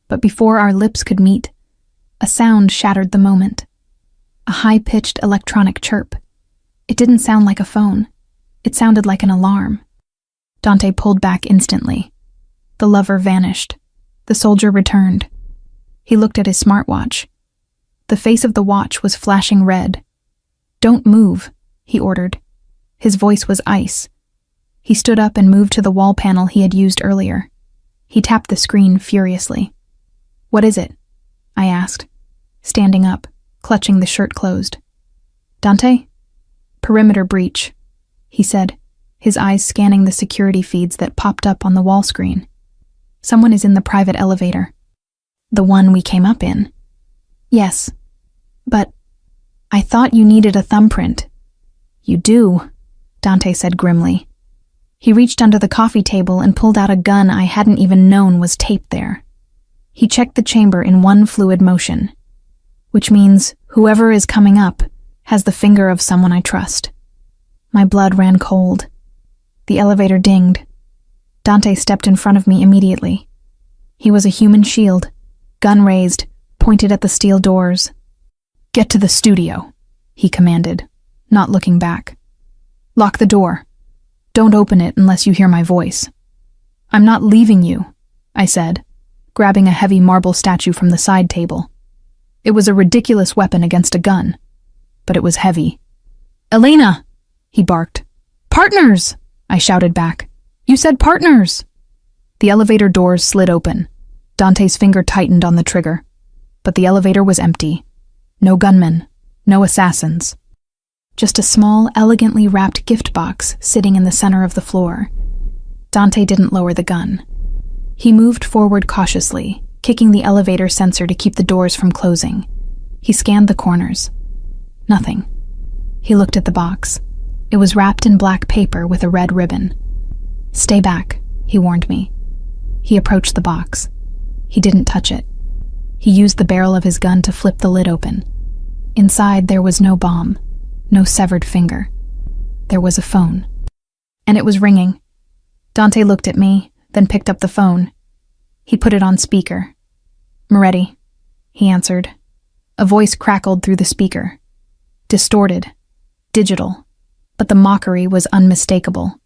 S1: But before our lips could meet, a sound shattered the moment. A high-pitched electronic chirp. It didn't sound like a phone. It sounded like an alarm. Dante pulled back instantly. The lover vanished. The soldier returned. He looked at his smartwatch. The face of the watch was flashing red. "Don't move," he ordered. His voice was ice. He stood up and moved to the wall panel he had used earlier. He tapped the screen furiously. "What is it?" I asked, standing up, clutching the shirt closed. "Dante?" "Perimeter breach," he said, his eyes scanning the security feeds that popped up on the wall screen. "Someone is in the private elevator." "The one we came up in?" "Yes. But I thought you needed a thumbprint." "You do," Dante said grimly. He reached under the coffee table and pulled out a gun I hadn't even known was taped there. He checked the chamber in one fluid motion, which means whoever is coming up has the finger of someone I trust. My blood ran cold. The elevator dinged. Dante stepped in front of me immediately. He was a human shield, gun raised, pointed at the steel doors. "Get to the studio," he commanded, not looking back. "Lock the door. Don't open it unless you hear my voice." "I'm not leaving you," I said, grabbing a heavy marble statue from the side table. It was a ridiculous weapon against a gun, but it was heavy. "Elena!" he barked. "Partners!" I shouted back. "You said partners!" The elevator doors slid open. Dante's finger tightened on the trigger. But the elevator was empty. No gunmen, no assassins. Just a small, elegantly wrapped gift box sitting in the center of the floor. Dante didn't lower the gun. He moved forward cautiously, kicking the elevator sensor to keep the doors from closing. He scanned the corners. Nothing. He looked at the box. It was wrapped in black paper with a red ribbon. "Stay back," he warned me. He approached the box. He didn't touch it. He used the barrel of his gun to flip the lid open. Inside, there was no bomb, no severed finger. There was a phone. And it was ringing. Dante looked at me, then picked up the phone. He put it on speaker. "Moretti," he answered. A voice crackled through the speaker. Distorted. Digital. But the mockery was unmistakable.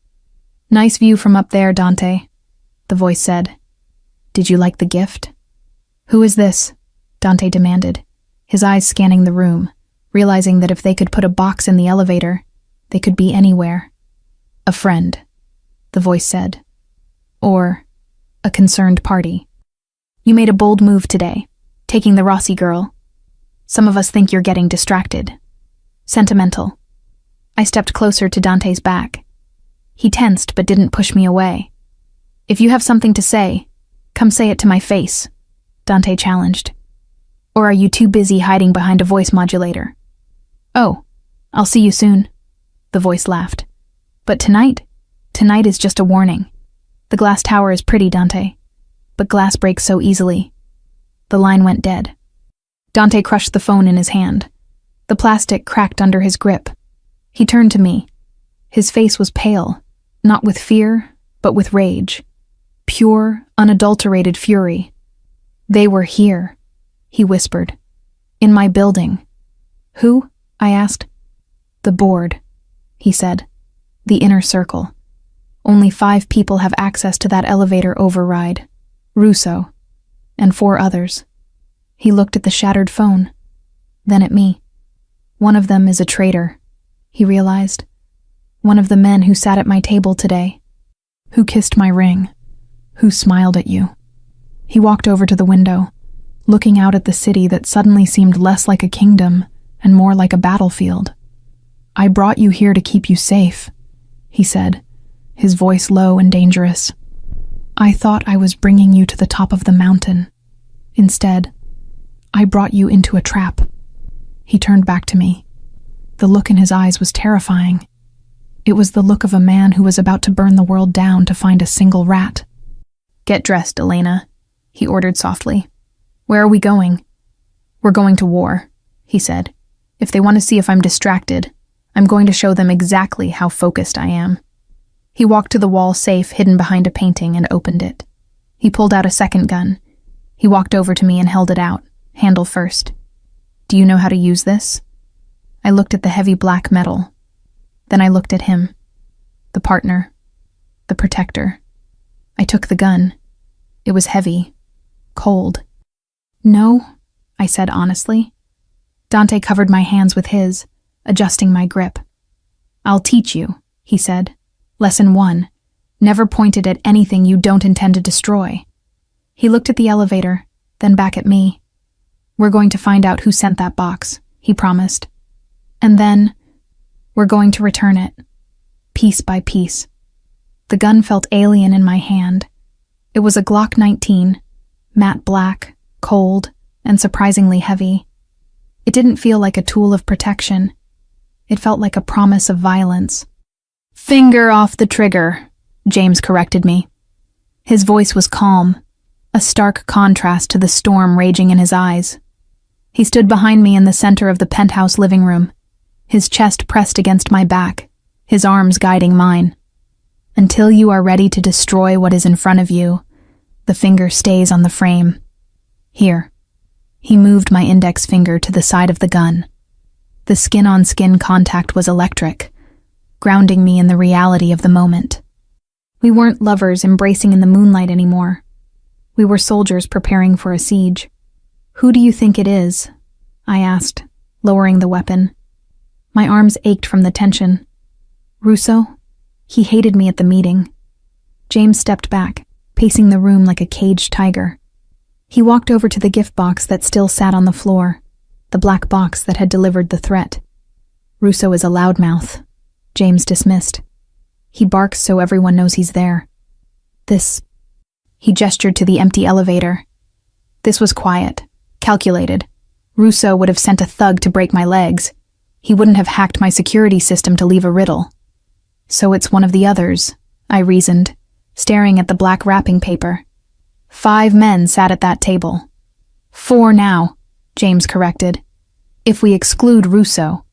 S1: "Nice view from up there, Dante," the voice said. "Did you like the gift?" "Who is this?" Dante demanded, his eyes scanning the room, realizing that if they could put a box in the elevator, they could be anywhere. "A friend," the voice said. "Or a concerned party. You made a bold move today, taking the Rossi girl. Some of us think you're getting distracted. Sentimental." I stepped closer to Dante's back. He tensed but didn't push me away. "If you have something to say, come say it to my face," Dante challenged. "Or are you too busy hiding behind a voice modulator?" "Oh, I'll see you soon," the voice laughed. "But tonight is just a warning. The glass tower is pretty, Dante, but glass breaks so easily." The line went dead. Dante crushed the phone in his hand. The plastic cracked under his grip. He turned to me. His face was pale, not with fear, but with rage. Pure, unadulterated fury. "They were here," he whispered. "In my building." "Who?" I asked. "The board," he said. "The inner circle. Only 5 people have access to that elevator override. Russo. And 4 others." He looked at the shattered phone, then at me. "One of them is a traitor," he realized. "One of the men who sat at my table today. Who kissed my ring. Who smiled at you." He walked over to the window, looking out at the city that suddenly seemed less like a kingdom and more like a battlefield. "I brought you here to keep you safe," he said, his voice low and dangerous. "I thought I was bringing you to the top of the mountain. Instead, I brought you into a trap." He turned back to me. The look in his eyes was terrifying. It was the look of a man who was about to burn the world down to find a single rat. "Get dressed, Elena," he ordered softly. "Where are we going?" "We're going to war," he said. "If they want to see if I'm distracted, I'm going to show them exactly how focused I am." He walked to the wall safe hidden behind a painting and opened it. He pulled out a second gun. He walked over to me and held it out, handle first. "Do you know how to use this?" I looked at the heavy black metal. Then I looked at him. The partner. The protector. I took the gun. It was heavy. Cold. "No," I said honestly. Dante covered my hands with his, adjusting my grip. "I'll teach you," he said. "Lesson 1. Never point it at anything you don't intend to destroy." He looked at the elevator, then back at me. "We're going to find out who sent that box," he promised. "And then, we're going to return it, piece by piece." The gun felt alien in my hand. It was a Glock 19, matte black, cold, and surprisingly heavy. It didn't feel like a tool of protection. It felt like a promise of violence. "Finger off the trigger," James corrected me. His voice was calm, a stark contrast to the storm raging in his eyes. He stood behind me in the center of the penthouse living room, his chest pressed against my back, his arms guiding mine. "Until you are ready to destroy what is in front of you, the finger stays on the frame. Here." He moved my index finger to the side of the gun. The skin-on-skin contact was electric, grounding me in the reality of the moment. We weren't lovers embracing in the moonlight anymore. We were soldiers preparing for a siege. "Who do you think it is?" I asked, lowering the weapon. My arms ached from the tension. "Russo? He hated me at the meeting." James stepped back, pacing the room like a caged tiger. He walked over to the gift box that still sat on the floor, the black box that had delivered the threat. "Russo is a loudmouth," James dismissed. "He barks so everyone knows he's there. This..." He gestured to the empty elevator. "This was quiet, calculated. Russo would have sent a thug to break my legs. He wouldn't have hacked my security system to leave a riddle. So it's one of the others," I reasoned, staring at the black wrapping paper. 5 men sat at that table. 4 now, James corrected. "If we exclude Russo."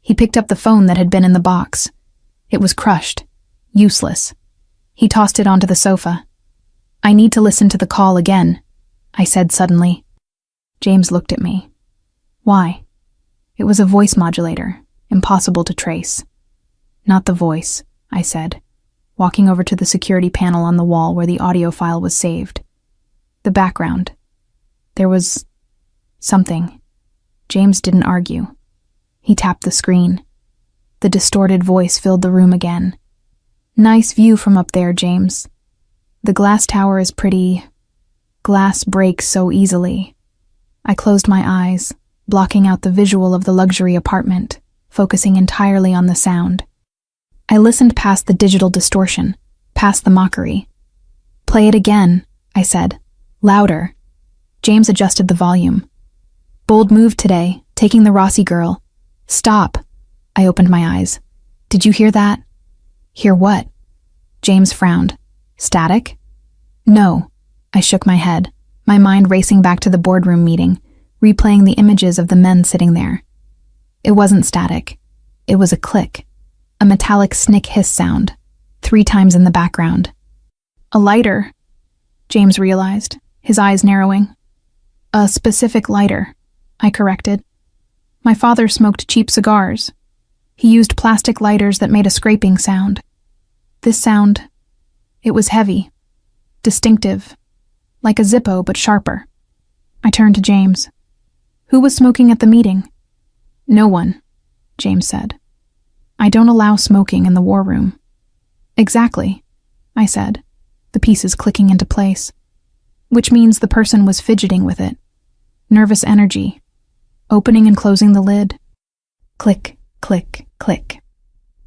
S1: He picked up the phone that had been in the box. It was crushed. Useless. He tossed it onto the sofa. "I need to listen to the call again," I said suddenly. James looked at me. "Why?" It was a voice modulator, impossible to trace. "Not the voice," I said, walking over to the security panel on the wall where the audio file was saved. The background. There was something. James didn't argue. He tapped the screen. The distorted voice filled the room again. "Nice view from up there, James. The glass tower is pretty. Glass breaks so easily." I closed my eyes, blocking out the visual of the luxury apartment, focusing entirely on the sound. I listened past the digital distortion, past the mockery. "Play it again," I said. "Louder." James adjusted the volume. "Bold move today, taking the Rossi girl." "Stop." I opened my eyes. "Did you hear that?" "Hear what?" James frowned. "Static?" "No." I shook my head, my mind racing back to the boardroom meeting, replaying the images of the men sitting there. It wasn't static. It was a click, a metallic snick hiss sound, 3 times in the background. "A lighter," James realized, his eyes narrowing. "A specific lighter," I corrected. "My father smoked cheap cigars. He used plastic lighters that made a scraping sound. This sound, it was heavy, distinctive, like a Zippo but sharper." I turned to James. "Who was smoking at the meeting?" "No one," James said. "I don't allow smoking in the war room." "Exactly," I said, the pieces clicking into place. "Which means the person was fidgeting with it. Nervous energy. Opening and closing the lid. Click, click, click."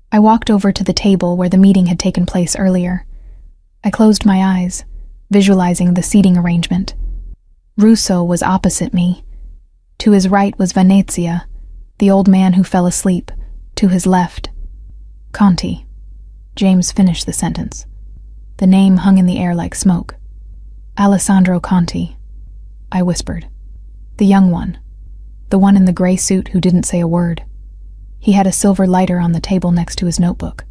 S1: I walked over to the table where the meeting had taken place earlier. I closed my eyes, visualizing the seating arrangement. Russo was opposite me. To his right was Venezia, the old man who fell asleep. To his left, Conti. James finished the sentence. The name hung in the air like smoke. "Alessandro Conti," I whispered. "The young one. The one in the gray suit who didn't say a word." He had a silver lighter on the table next to his notebook.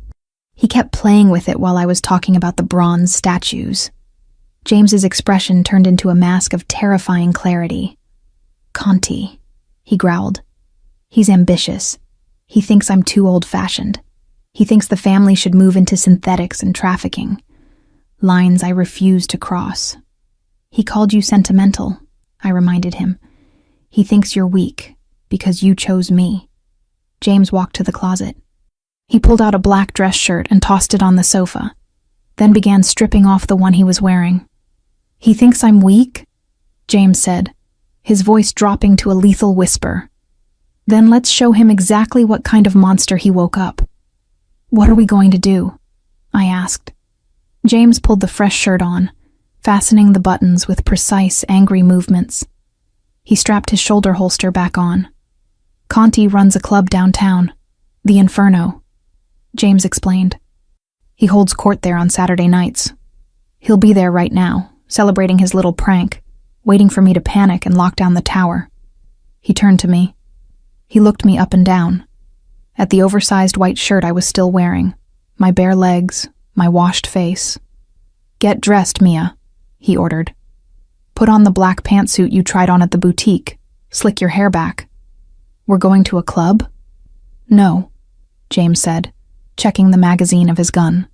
S1: He kept playing with it while I was talking about the bronze statues. James's expression turned into a mask of terrifying clarity. "Conti," he growled. "He's ambitious. He thinks I'm too old-fashioned. He thinks the family should move into synthetics and trafficking. Lines I refuse to cross." "He called you sentimental," I reminded him. "He thinks you're weak because you chose me." James walked to the closet. He pulled out a black dress shirt and tossed it on the sofa, then began stripping off the one he was wearing. "He thinks I'm weak?" James said, his voice dropping to a lethal whisper. "Then let's show him exactly what kind of monster he woke up." "What are we going to do?" I asked. James pulled the fresh shirt on, fastening the buttons with precise, angry movements. He strapped his shoulder holster back on. "Conti runs a club downtown, the Inferno," James explained. "He holds court there on Saturday nights. He'll be there right now, celebrating his little prank, waiting for me to panic and lock down the tower." He turned to me. He looked me up and down. At the oversized white shirt I was still wearing, my bare legs, my washed face. "Get dressed, Mia," he ordered. "Put on the black pantsuit you tried on at the boutique. Slick your hair back." "We're going to a club?" "No," James said, checking the magazine of his gun.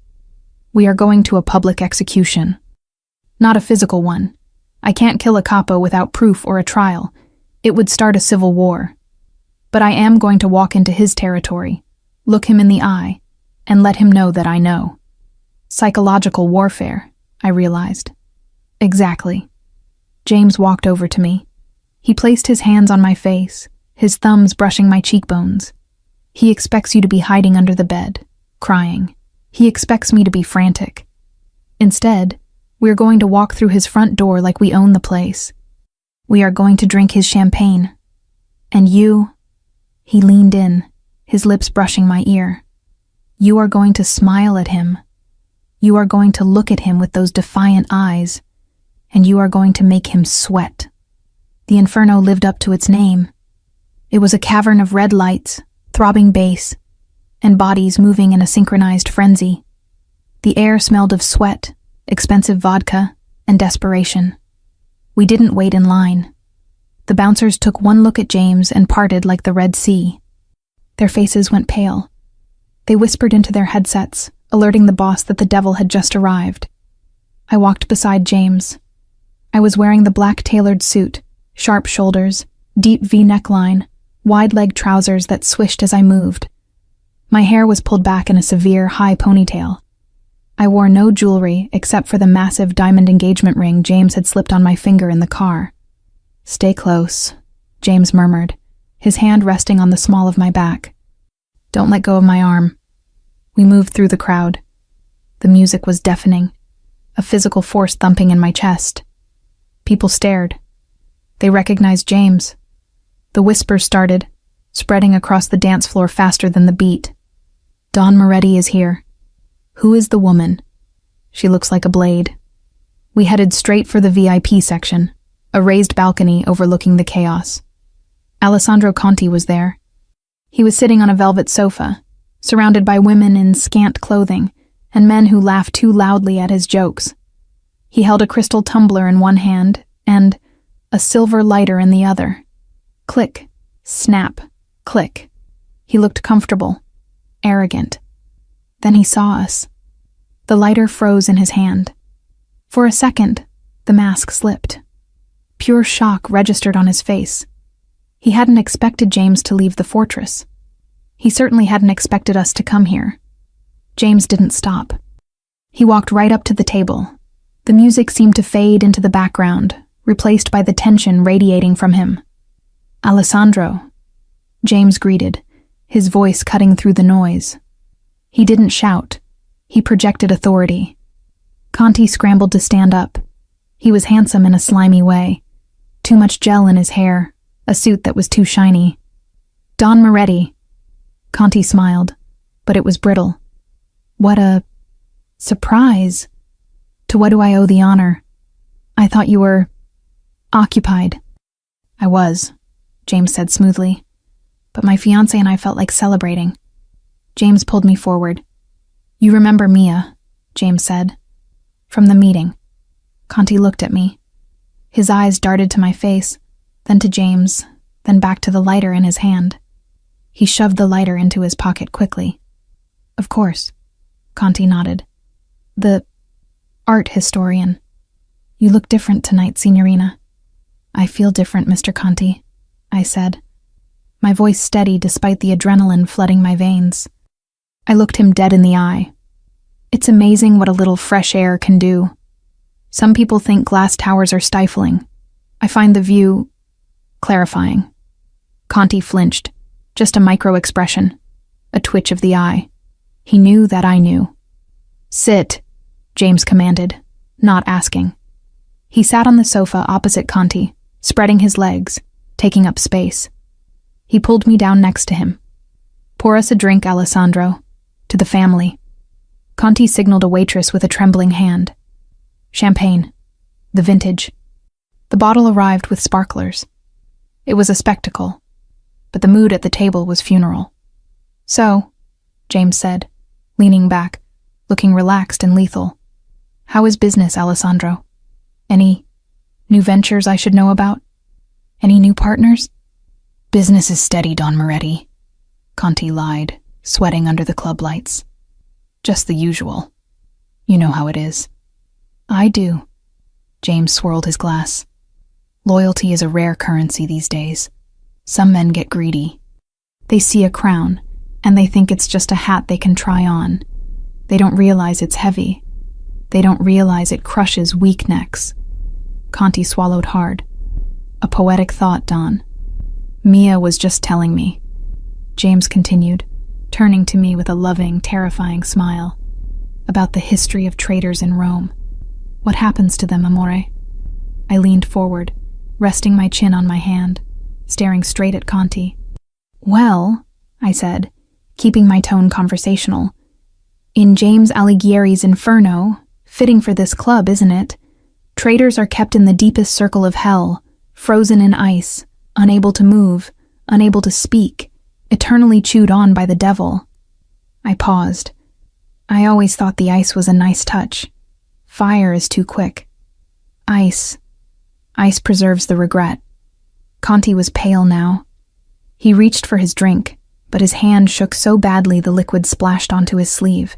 S1: "We are going to a public execution. Not a physical one. I can't kill a capo without proof or a trial. It would start a civil war. But I am going to walk into his territory, look him in the eye, and let him know that I know." Psychological warfare, I realized. Exactly. James walked over to me. He placed his hands on my face, his thumbs brushing my cheekbones. He expects you to be hiding under the bed, crying. He expects me to be frantic. Instead, we're going to walk through his front door like we own the place. We are going to drink his champagne. And you, he leaned in, his lips brushing my ear. You are going to smile at him. You are going to look at him with those defiant eyes, and you are going to make him sweat. The Inferno lived up to its name. It was a cavern of red lights, throbbing bass, and bodies moving in a synchronized frenzy. The air smelled of sweat, expensive vodka, and desperation. We didn't wait in line. The bouncers took one look at James and parted like the Red Sea. Their faces went pale. They whispered into their headsets, alerting the boss that the devil had just arrived. I walked beside James. I was wearing the black tailored suit, sharp shoulders, deep V neckline, wide-leg trousers that swished as I moved. My hair was pulled back in a severe, high ponytail. I wore no jewelry except for the massive diamond engagement ring James had slipped on my finger in the car. "Stay close," James murmured, his hand resting on the small of my back. "Don't let go of my arm." We moved through the crowd. The music was deafening, a physical force thumping in my chest. People stared. They recognized James. The whispers started, spreading across the dance floor faster than the beat. "Dawn Moretti is here. Who is the woman? She looks like a blade." We headed straight for the VIP section, a raised balcony overlooking the chaos. Alessandro Conti was there. He was sitting on a velvet sofa, surrounded by women in scant clothing and men who laughed too loudly at his jokes. He held a crystal tumbler in one hand and a silver lighter in the other. Click, snap, click. He looked comfortable, arrogant. Then he saw us. The lighter froze in his hand. For a second, the mask slipped. Pure shock registered on his face. He hadn't expected James to leave the fortress. He certainly hadn't expected us to come here. James didn't stop. He walked right up to the table. The music seemed to fade into the background, replaced by the tension radiating from him. "Alessandro," James greeted, his voice cutting through the noise. He didn't shout. He projected authority. Conti scrambled to stand up. He was handsome in a slimy way. Too much gel in his hair, a suit that was too shiny. "Dawn Moretti." Conti smiled, but it was brittle. "What a surprise. To what do I owe the honor? I thought you were occupied." "I was," James said smoothly, "but my fiancé and I felt like celebrating." James pulled me forward. "You remember Mia," James said. "From the meeting." Conti looked at me. His eyes darted to my face, then to James, then back to the lighter in his hand. He shoved the lighter into his pocket quickly. "Of course," Conti nodded. "The art historian. You look different tonight, Signorina." "I feel different, Mr. Conti," I said, my voice steady despite the adrenaline flooding my veins. I looked him dead in the eye. It's amazing what a little fresh air can do. Some people think glass towers are stifling. I find the view clarifying. Conti flinched, just a micro-expression, a twitch of the eye. He knew that I knew. "Sit," James commanded, not asking. He sat on the sofa opposite Conti, spreading his legs, taking up space. He pulled me down next to him. "Pour us a drink, Alessandro. To the family." Conti signaled a waitress with a trembling hand. "Champagne. The vintage." The bottle arrived with sparklers. It was a spectacle, but the mood at the table was funeral. "So," James said, leaning back, looking relaxed and lethal. "How is business, Alessandro? Any new ventures I should know about? Any new partners?" "Business is steady, Dawn Moretti," Conti lied, sweating under the club lights. "Just the usual. You know how it is." "I do." James swirled his glass. "Loyalty is a rare currency these days. Some men get greedy. They see a crown, and they think it's just a hat they can try on. They don't realize it's heavy. They don't realize it crushes weak necks." Conti swallowed hard. "A poetic thought, Dawn. Mia was just telling me." James continued, turning to me with a loving, terrifying smile. "About the history of traitors in Rome. What happens to them, amore?" I leaned forward, resting my chin on my hand, staring straight at Conti. "Well," I said, keeping my tone conversational, "in James Alighieri's Inferno, fitting for this club, isn't it? Traitors are kept in the deepest circle of hell, frozen in ice, unable to move, unable to speak, eternally chewed on by the devil. I paused. I always thought the ice was a nice touch. Fire is too quick. Ice preserves the regret. Conti was pale now. He reached for his drink, but his hand shook so badly the liquid splashed onto his sleeve.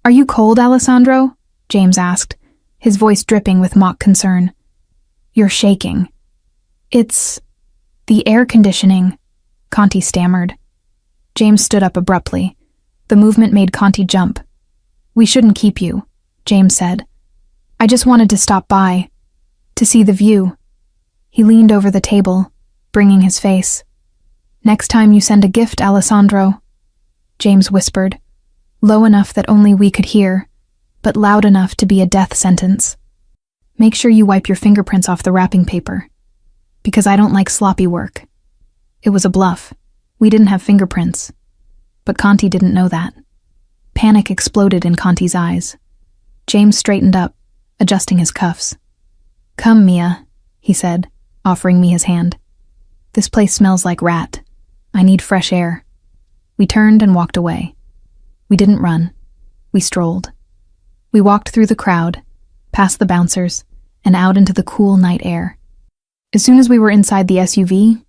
S1: "Are you cold, Alessandro?" James asked, his voice dripping with mock concern. "You're shaking." "It's the air conditioning," Conti stammered. James stood up abruptly. The movement made Conti jump. "We shouldn't keep you," James said. "I just wanted to stop by, to see the view." He leaned over the table, bringing his face. "Next time you send a gift, Alessandro," James whispered, low enough that only we could hear, but loud enough to be a death sentence. "Make sure you wipe your fingerprints off the wrapping paper, because I don't like sloppy work." It was a bluff. We didn't have fingerprints. But Conti didn't know that. Panic exploded in Conti's eyes. James straightened up, adjusting his cuffs. "Come, Mia," he said, offering me his hand. "This place smells like rat. I need fresh air." We turned and walked away. We didn't run. We strolled. We walked through the crowd, past the bouncers, and out into the cool night air. As soon as we were inside the SUV,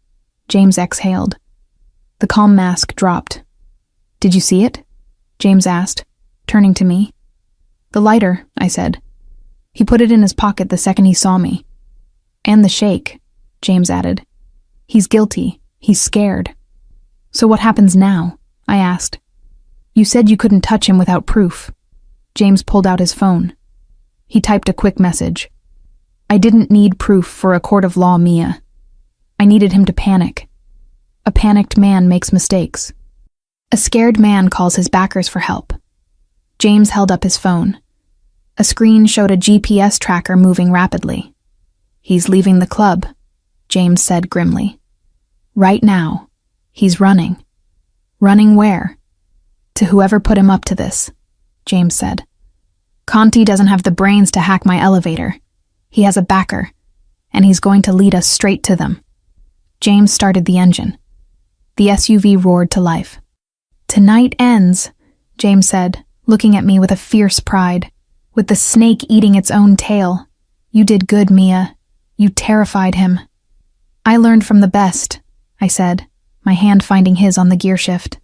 S1: James exhaled. The calm mask dropped. "Did you see it?" James asked, turning to me. "The lighter," I said. "He put it in his pocket the second he saw me." "And the shake," James added. "He's guilty. He's scared." "So what happens now?" I asked. "You said you couldn't touch him without proof." James pulled out his phone. He typed a quick message. "I didn't need proof for a court of law, Mia. I needed him to panic. A panicked man makes mistakes. A scared man calls his backers for help." James held up his phone. A screen showed a GPS tracker moving rapidly. "He's leaving the club," James said grimly. "Right now. He's running." "Running where?" "To whoever put him up to this," James said. "Conti doesn't have the brains to hack my elevator. He has a backer, and he's going to lead us straight to them." James started the engine. The SUV roared to life. "Tonight ends," James said, looking at me with a fierce pride, "with the snake eating its own tail. You did good, Mia. You terrified him." "I learned from the best," I said, my hand finding his on the gear shift.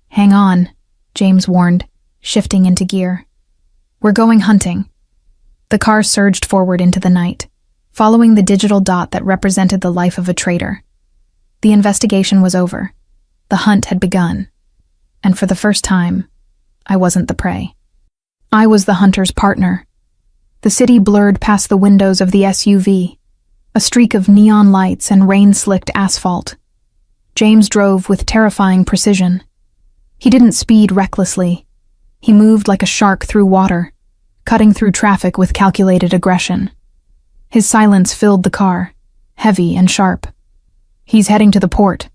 S1: "Hang on," James warned, shifting into gear. "We're going hunting." The car surged forward into the night, following the digital dot that represented the life of a traitor. The investigation was over. The hunt had begun. And for the first time, I wasn't the prey. I was the hunter's partner. The city blurred past the windows of the SUV, a streak of neon lights and rain-slicked asphalt. James drove with terrifying precision. He didn't speed recklessly. He moved like a shark through water, cutting through traffic with calculated aggression. His silence filled the car, heavy and sharp. "He's heading to the port,"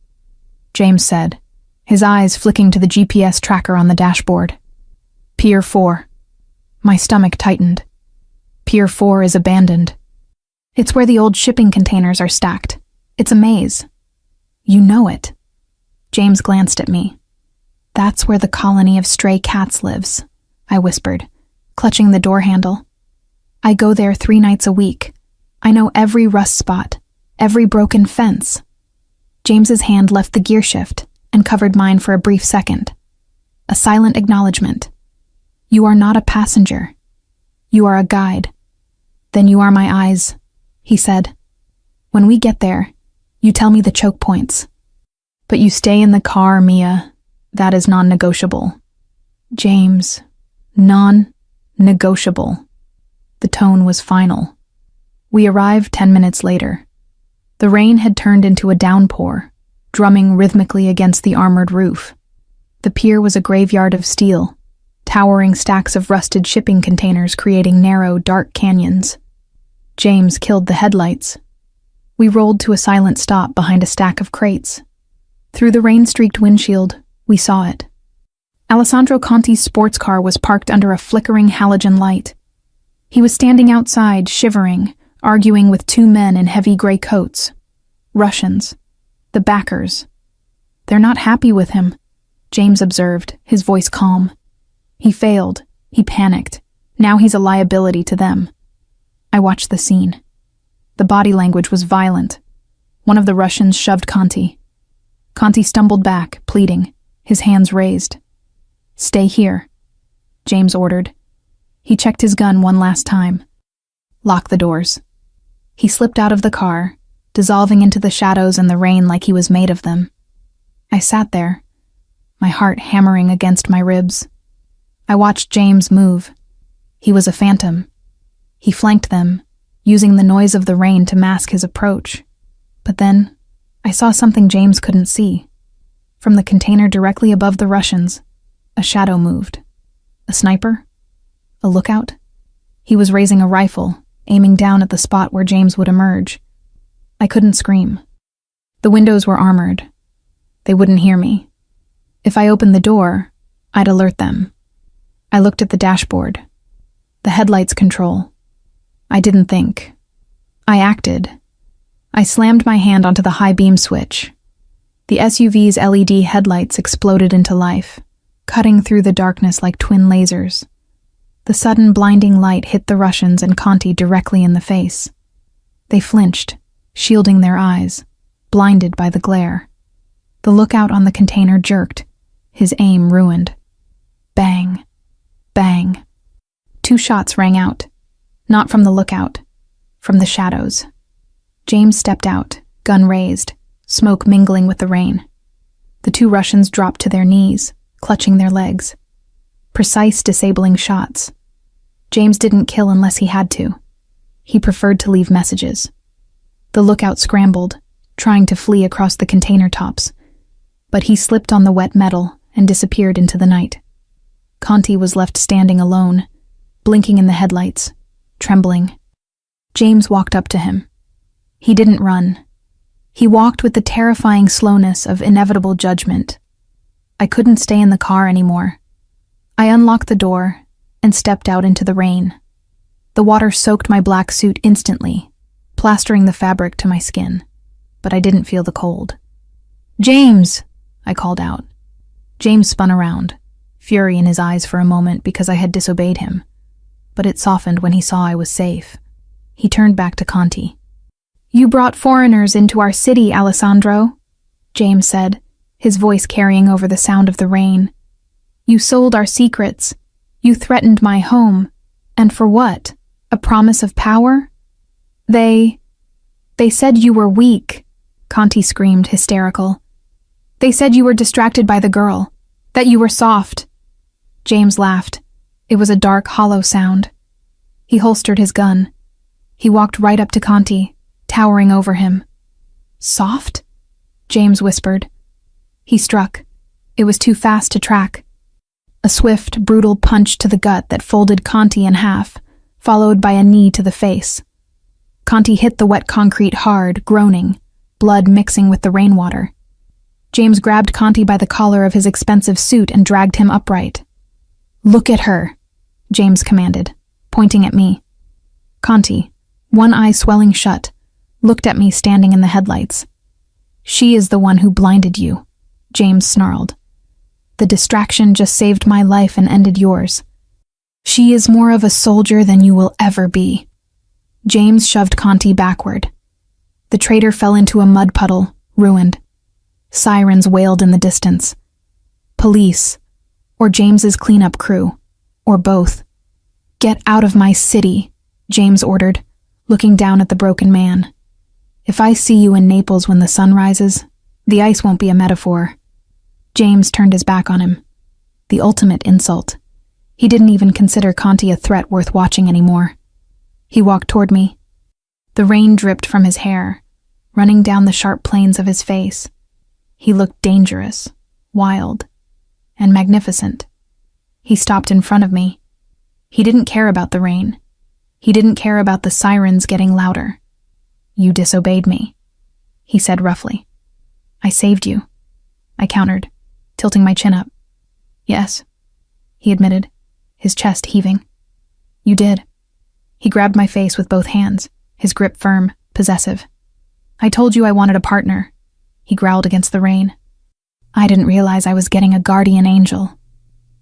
S1: James said, his eyes flicking to the GPS tracker on the dashboard. "Pier 4. My stomach tightened. Pier 4 is abandoned. It's where the old shipping containers are stacked. It's a maze." "You know it." James glanced at me. "That's where the colony of stray cats lives," I whispered, clutching the door handle. "I go there 3 nights a week. I know every rust spot, every broken fence." James's hand left the gear shift and covered mine for a brief second. A silent acknowledgement. "You are not a passenger. You are a guide." "Then you are my eyes," he said. "When we get there, you tell me the choke points. But you stay in the car, Mia. That is non-negotiable." "James, non-negotiable." The tone was final. We arrived 10 minutes later. The rain had turned into a downpour, drumming rhythmically against the armored roof. The pier was a graveyard of steel, towering stacks of rusted shipping containers creating narrow, dark canyons. James killed the headlights. We rolled to a silent stop behind a stack of crates. Through the rain-streaked windshield, we saw it. Alessandro Conti's sports car was parked under a flickering halogen light. He was standing outside, shivering, arguing with 2 men in heavy gray coats. Russians. The backers. "They're not happy with him," James observed, his voice calm. "He failed. He panicked. Now he's a liability to them." I watched the scene. The body language was violent. One of the Russians shoved Conti. Conti stumbled back, pleading, his hands raised. "Stay here," James ordered. He checked his gun one last time. "Lock the doors." He slipped out of the car, dissolving into the shadows and the rain like he was made of them. I sat there, my heart hammering against my ribs. I watched James move. He was a phantom. He flanked them, using the noise of the rain to mask his approach. But then, I saw something James couldn't see. From the container directly above the Russians, a shadow moved. A sniper? A lookout? He was raising a rifle, aiming down at the spot where James would emerge. I couldn't scream. The windows were armored. They wouldn't hear me. If I opened the door, I'd alert them. I looked at the dashboard. The headlights control. I didn't think. I acted. I slammed my hand onto the high beam switch. The SUV's LED headlights exploded into life, cutting through the darkness like twin lasers. The sudden blinding light hit the Russians and Conti directly in the face. They flinched, shielding their eyes, blinded by the glare. The lookout on the container jerked, his aim ruined. Bang. Bang. 2 shots rang out. Not from the lookout, from the shadows. James stepped out, gun raised, smoke mingling with the rain. The 2 Russians dropped to their knees, clutching their legs. Precise, disabling shots. James didn't kill unless he had to. He preferred to leave messages. The lookout scrambled, trying to flee across the container tops, but he slipped on the wet metal and disappeared into the night. Conti was left standing alone, blinking in the headlights, trembling. James walked up to him. He didn't run. He walked with the terrifying slowness of inevitable judgment. I couldn't stay in the car anymore. I unlocked the door and stepped out into the rain. The water soaked my black suit instantly, plastering the fabric to my skin, but I didn't feel the cold. "James!" I called out. James spun around, fury in his eyes for a moment because I had disobeyed him, but it softened when he saw I was safe. He turned back to Conti. "You brought foreigners into our city, Alessandro," James said, his voice carrying over the sound of the rain. "You sold our secrets. You threatened my home. And for what? A promise of power? They said you were weak," Conti screamed, hysterical. "They said you were distracted by the girl, that you were soft." James laughed. It was a dark, hollow sound. He holstered his gun. He walked right up to Conti, towering over him. "Soft?" James whispered. He struck. It was too fast to track. A swift, brutal punch to the gut that folded Conti in half, followed by a knee to the face. Conti hit the wet concrete hard, groaning, blood mixing with the rainwater. James grabbed Conti by the collar of his expensive suit and dragged him upright. "Look at her," James commanded, pointing at me. Conti, one eye swelling shut, looked at me standing in the headlights. "She is the one who blinded you," James snarled. "The distraction just saved my life and ended yours. She is more of a soldier than you will ever be." James shoved Conti backward. The traitor fell into a mud puddle, ruined. Sirens wailed in the distance. Police, or James's cleanup crew, or both. "Get out of my city," James ordered, looking down at the broken man. "If I see you in Naples when the sun rises, the ice won't be a metaphor." James turned his back on him. The ultimate insult. He didn't even consider Conti a threat worth watching anymore. He walked toward me. The rain dripped from his hair, running down the sharp planes of his face. He looked dangerous, wild, and magnificent. He stopped in front of me. He didn't care about the rain. He didn't care about the sirens getting louder. "You disobeyed me," he said roughly. "I saved you," I countered, tilting my chin up. "Yes," he admitted, his chest heaving. "You did." He grabbed my face with both hands, his grip firm, possessive. "I told you I wanted a partner," he growled against the rain. I didn't realize I was getting a guardian angel.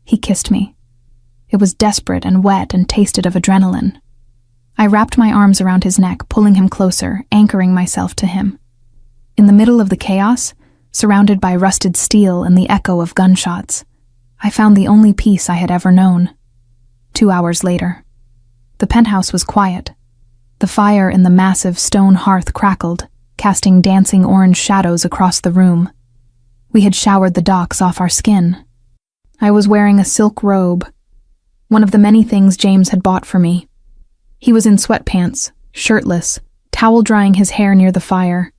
S1: He kissed me. It was desperate and wet and tasted of adrenaline. I wrapped my arms around his neck, pulling him closer, anchoring myself to him. In the middle of the chaos, surrounded by rusted steel and the echo of gunshots, I found the only peace I had ever known. 2 hours later. The penthouse was quiet. The fire in the massive stone hearth crackled, casting dancing orange shadows across the room. We had showered the docks off our skin. I was wearing a silk robe, one of the many things James had bought for me. He was in sweatpants, shirtless, towel drying his hair near the fire.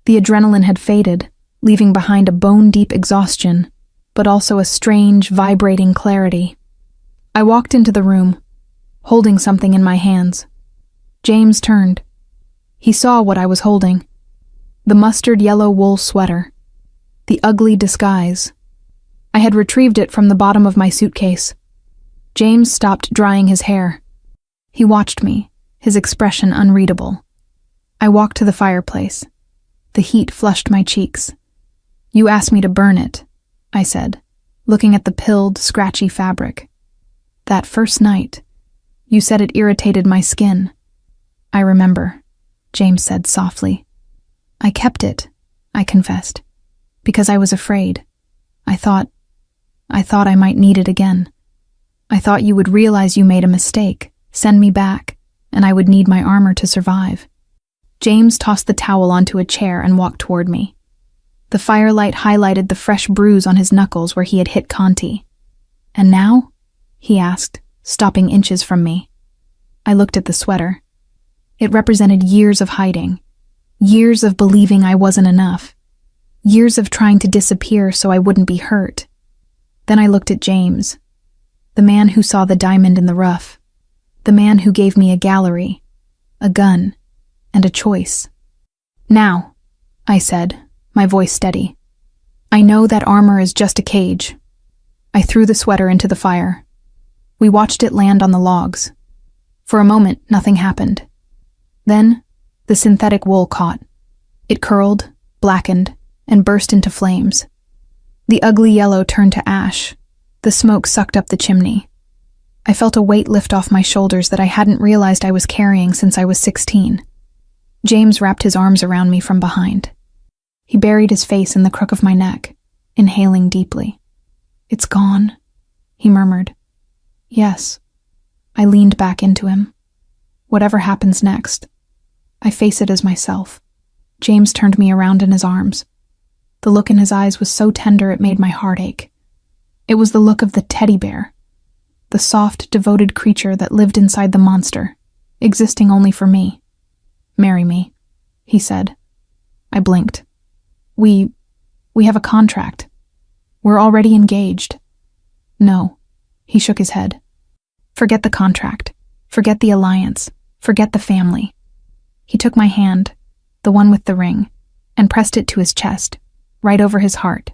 S1: The adrenaline had faded, leaving behind a bone-deep exhaustion, but also a strange, vibrating clarity. I walked into the room, holding something in my hands. James turned. He saw what I was holding. The mustard yellow wool sweater. The ugly disguise. I had retrieved it from the bottom of my suitcase. James stopped drying his hair. He watched me, his expression unreadable. I walked to the fireplace. The heat flushed my cheeks. "You asked me to burn it," I said, looking at the pilled, scratchy fabric. "That first night, you said it irritated my skin." "I remember," James said softly. "I kept it," I confessed, "because I was afraid. I thought I might need it again. I thought you would realize you made a mistake, send me back, and I would need my armor to survive." James tossed the towel onto a chair and walked toward me. The firelight highlighted the fresh bruise on his knuckles where he had hit Conti. "And now?" he asked, stopping inches from me. I looked at the sweater. It represented years of hiding, years of believing I wasn't enough, years of trying to disappear so I wouldn't be hurt. Then I looked at James, the man who saw the diamond in the rough, the man who gave me a gallery, a gun, and a choice. "Now," I said, my voice steady. "I know that armor is just a cage." I threw the sweater into the fire. We watched it land on the logs. For a moment, nothing happened. Then, the synthetic wool caught. It curled, blackened, and burst into flames. The ugly yellow turned to ash. The smoke sucked up the chimney. I felt a weight lift off my shoulders that I hadn't realized I was carrying since I was 16. James wrapped his arms around me from behind. He buried his face in the crook of my neck, inhaling deeply. "It's gone," he murmured. "Yes." I leaned back into him. "Whatever happens next, I face it as myself." James turned me around in his arms. The look in his eyes was so tender it made my heart ache. It was the look of the teddy bear, the soft, devoted creature that lived inside the monster, existing only for me. "Marry me," he said. I blinked. We have a contract. We're already engaged." "No," he shook his head. "Forget the contract. Forget the alliance. Forget the family." He took my hand, the one with the ring, and pressed it to his chest, right over his heart.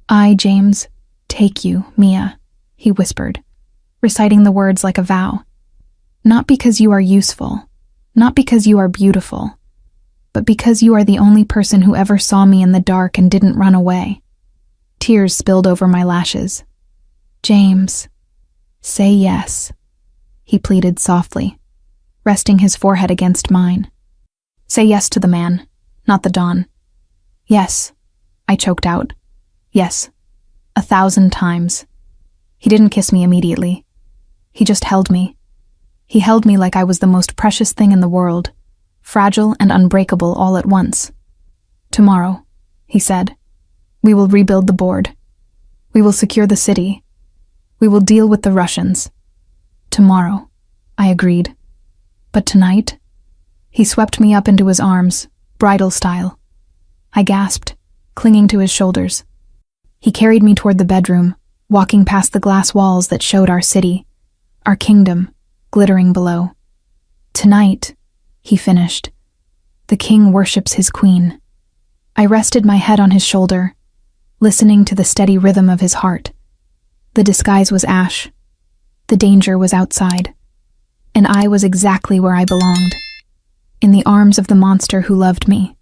S1: "I, James, take you, Mia," he whispered, reciting the words like a vow. "Not because you are useful, not because you are beautiful, but because you are the only person who ever saw me in the dark and didn't run away." Tears spilled over my lashes. "James, say yes," he pleaded softly, resting his forehead against mine. "Say yes to the man, not the Don." "Yes," I choked out. "Yes, 1,000 times." He didn't kiss me immediately. He just held me. He held me like I was the most precious thing in the world, fragile and unbreakable all at once. "Tomorrow," he said, "we will rebuild the board. We will secure the city. We will deal with the Russians." "Tomorrow," I agreed. "But tonight?" He swept me up into his arms, bridal style. I gasped, clinging to his shoulders. He carried me toward the bedroom, walking past the glass walls that showed our city, our kingdom, glittering below. "Tonight," he finished, "the king worships his queen." I rested my head on his shoulder, listening to the steady rhythm of his heart. The disguise was ash. The danger was outside. And I was exactly where I belonged, in the arms of the monster who loved me.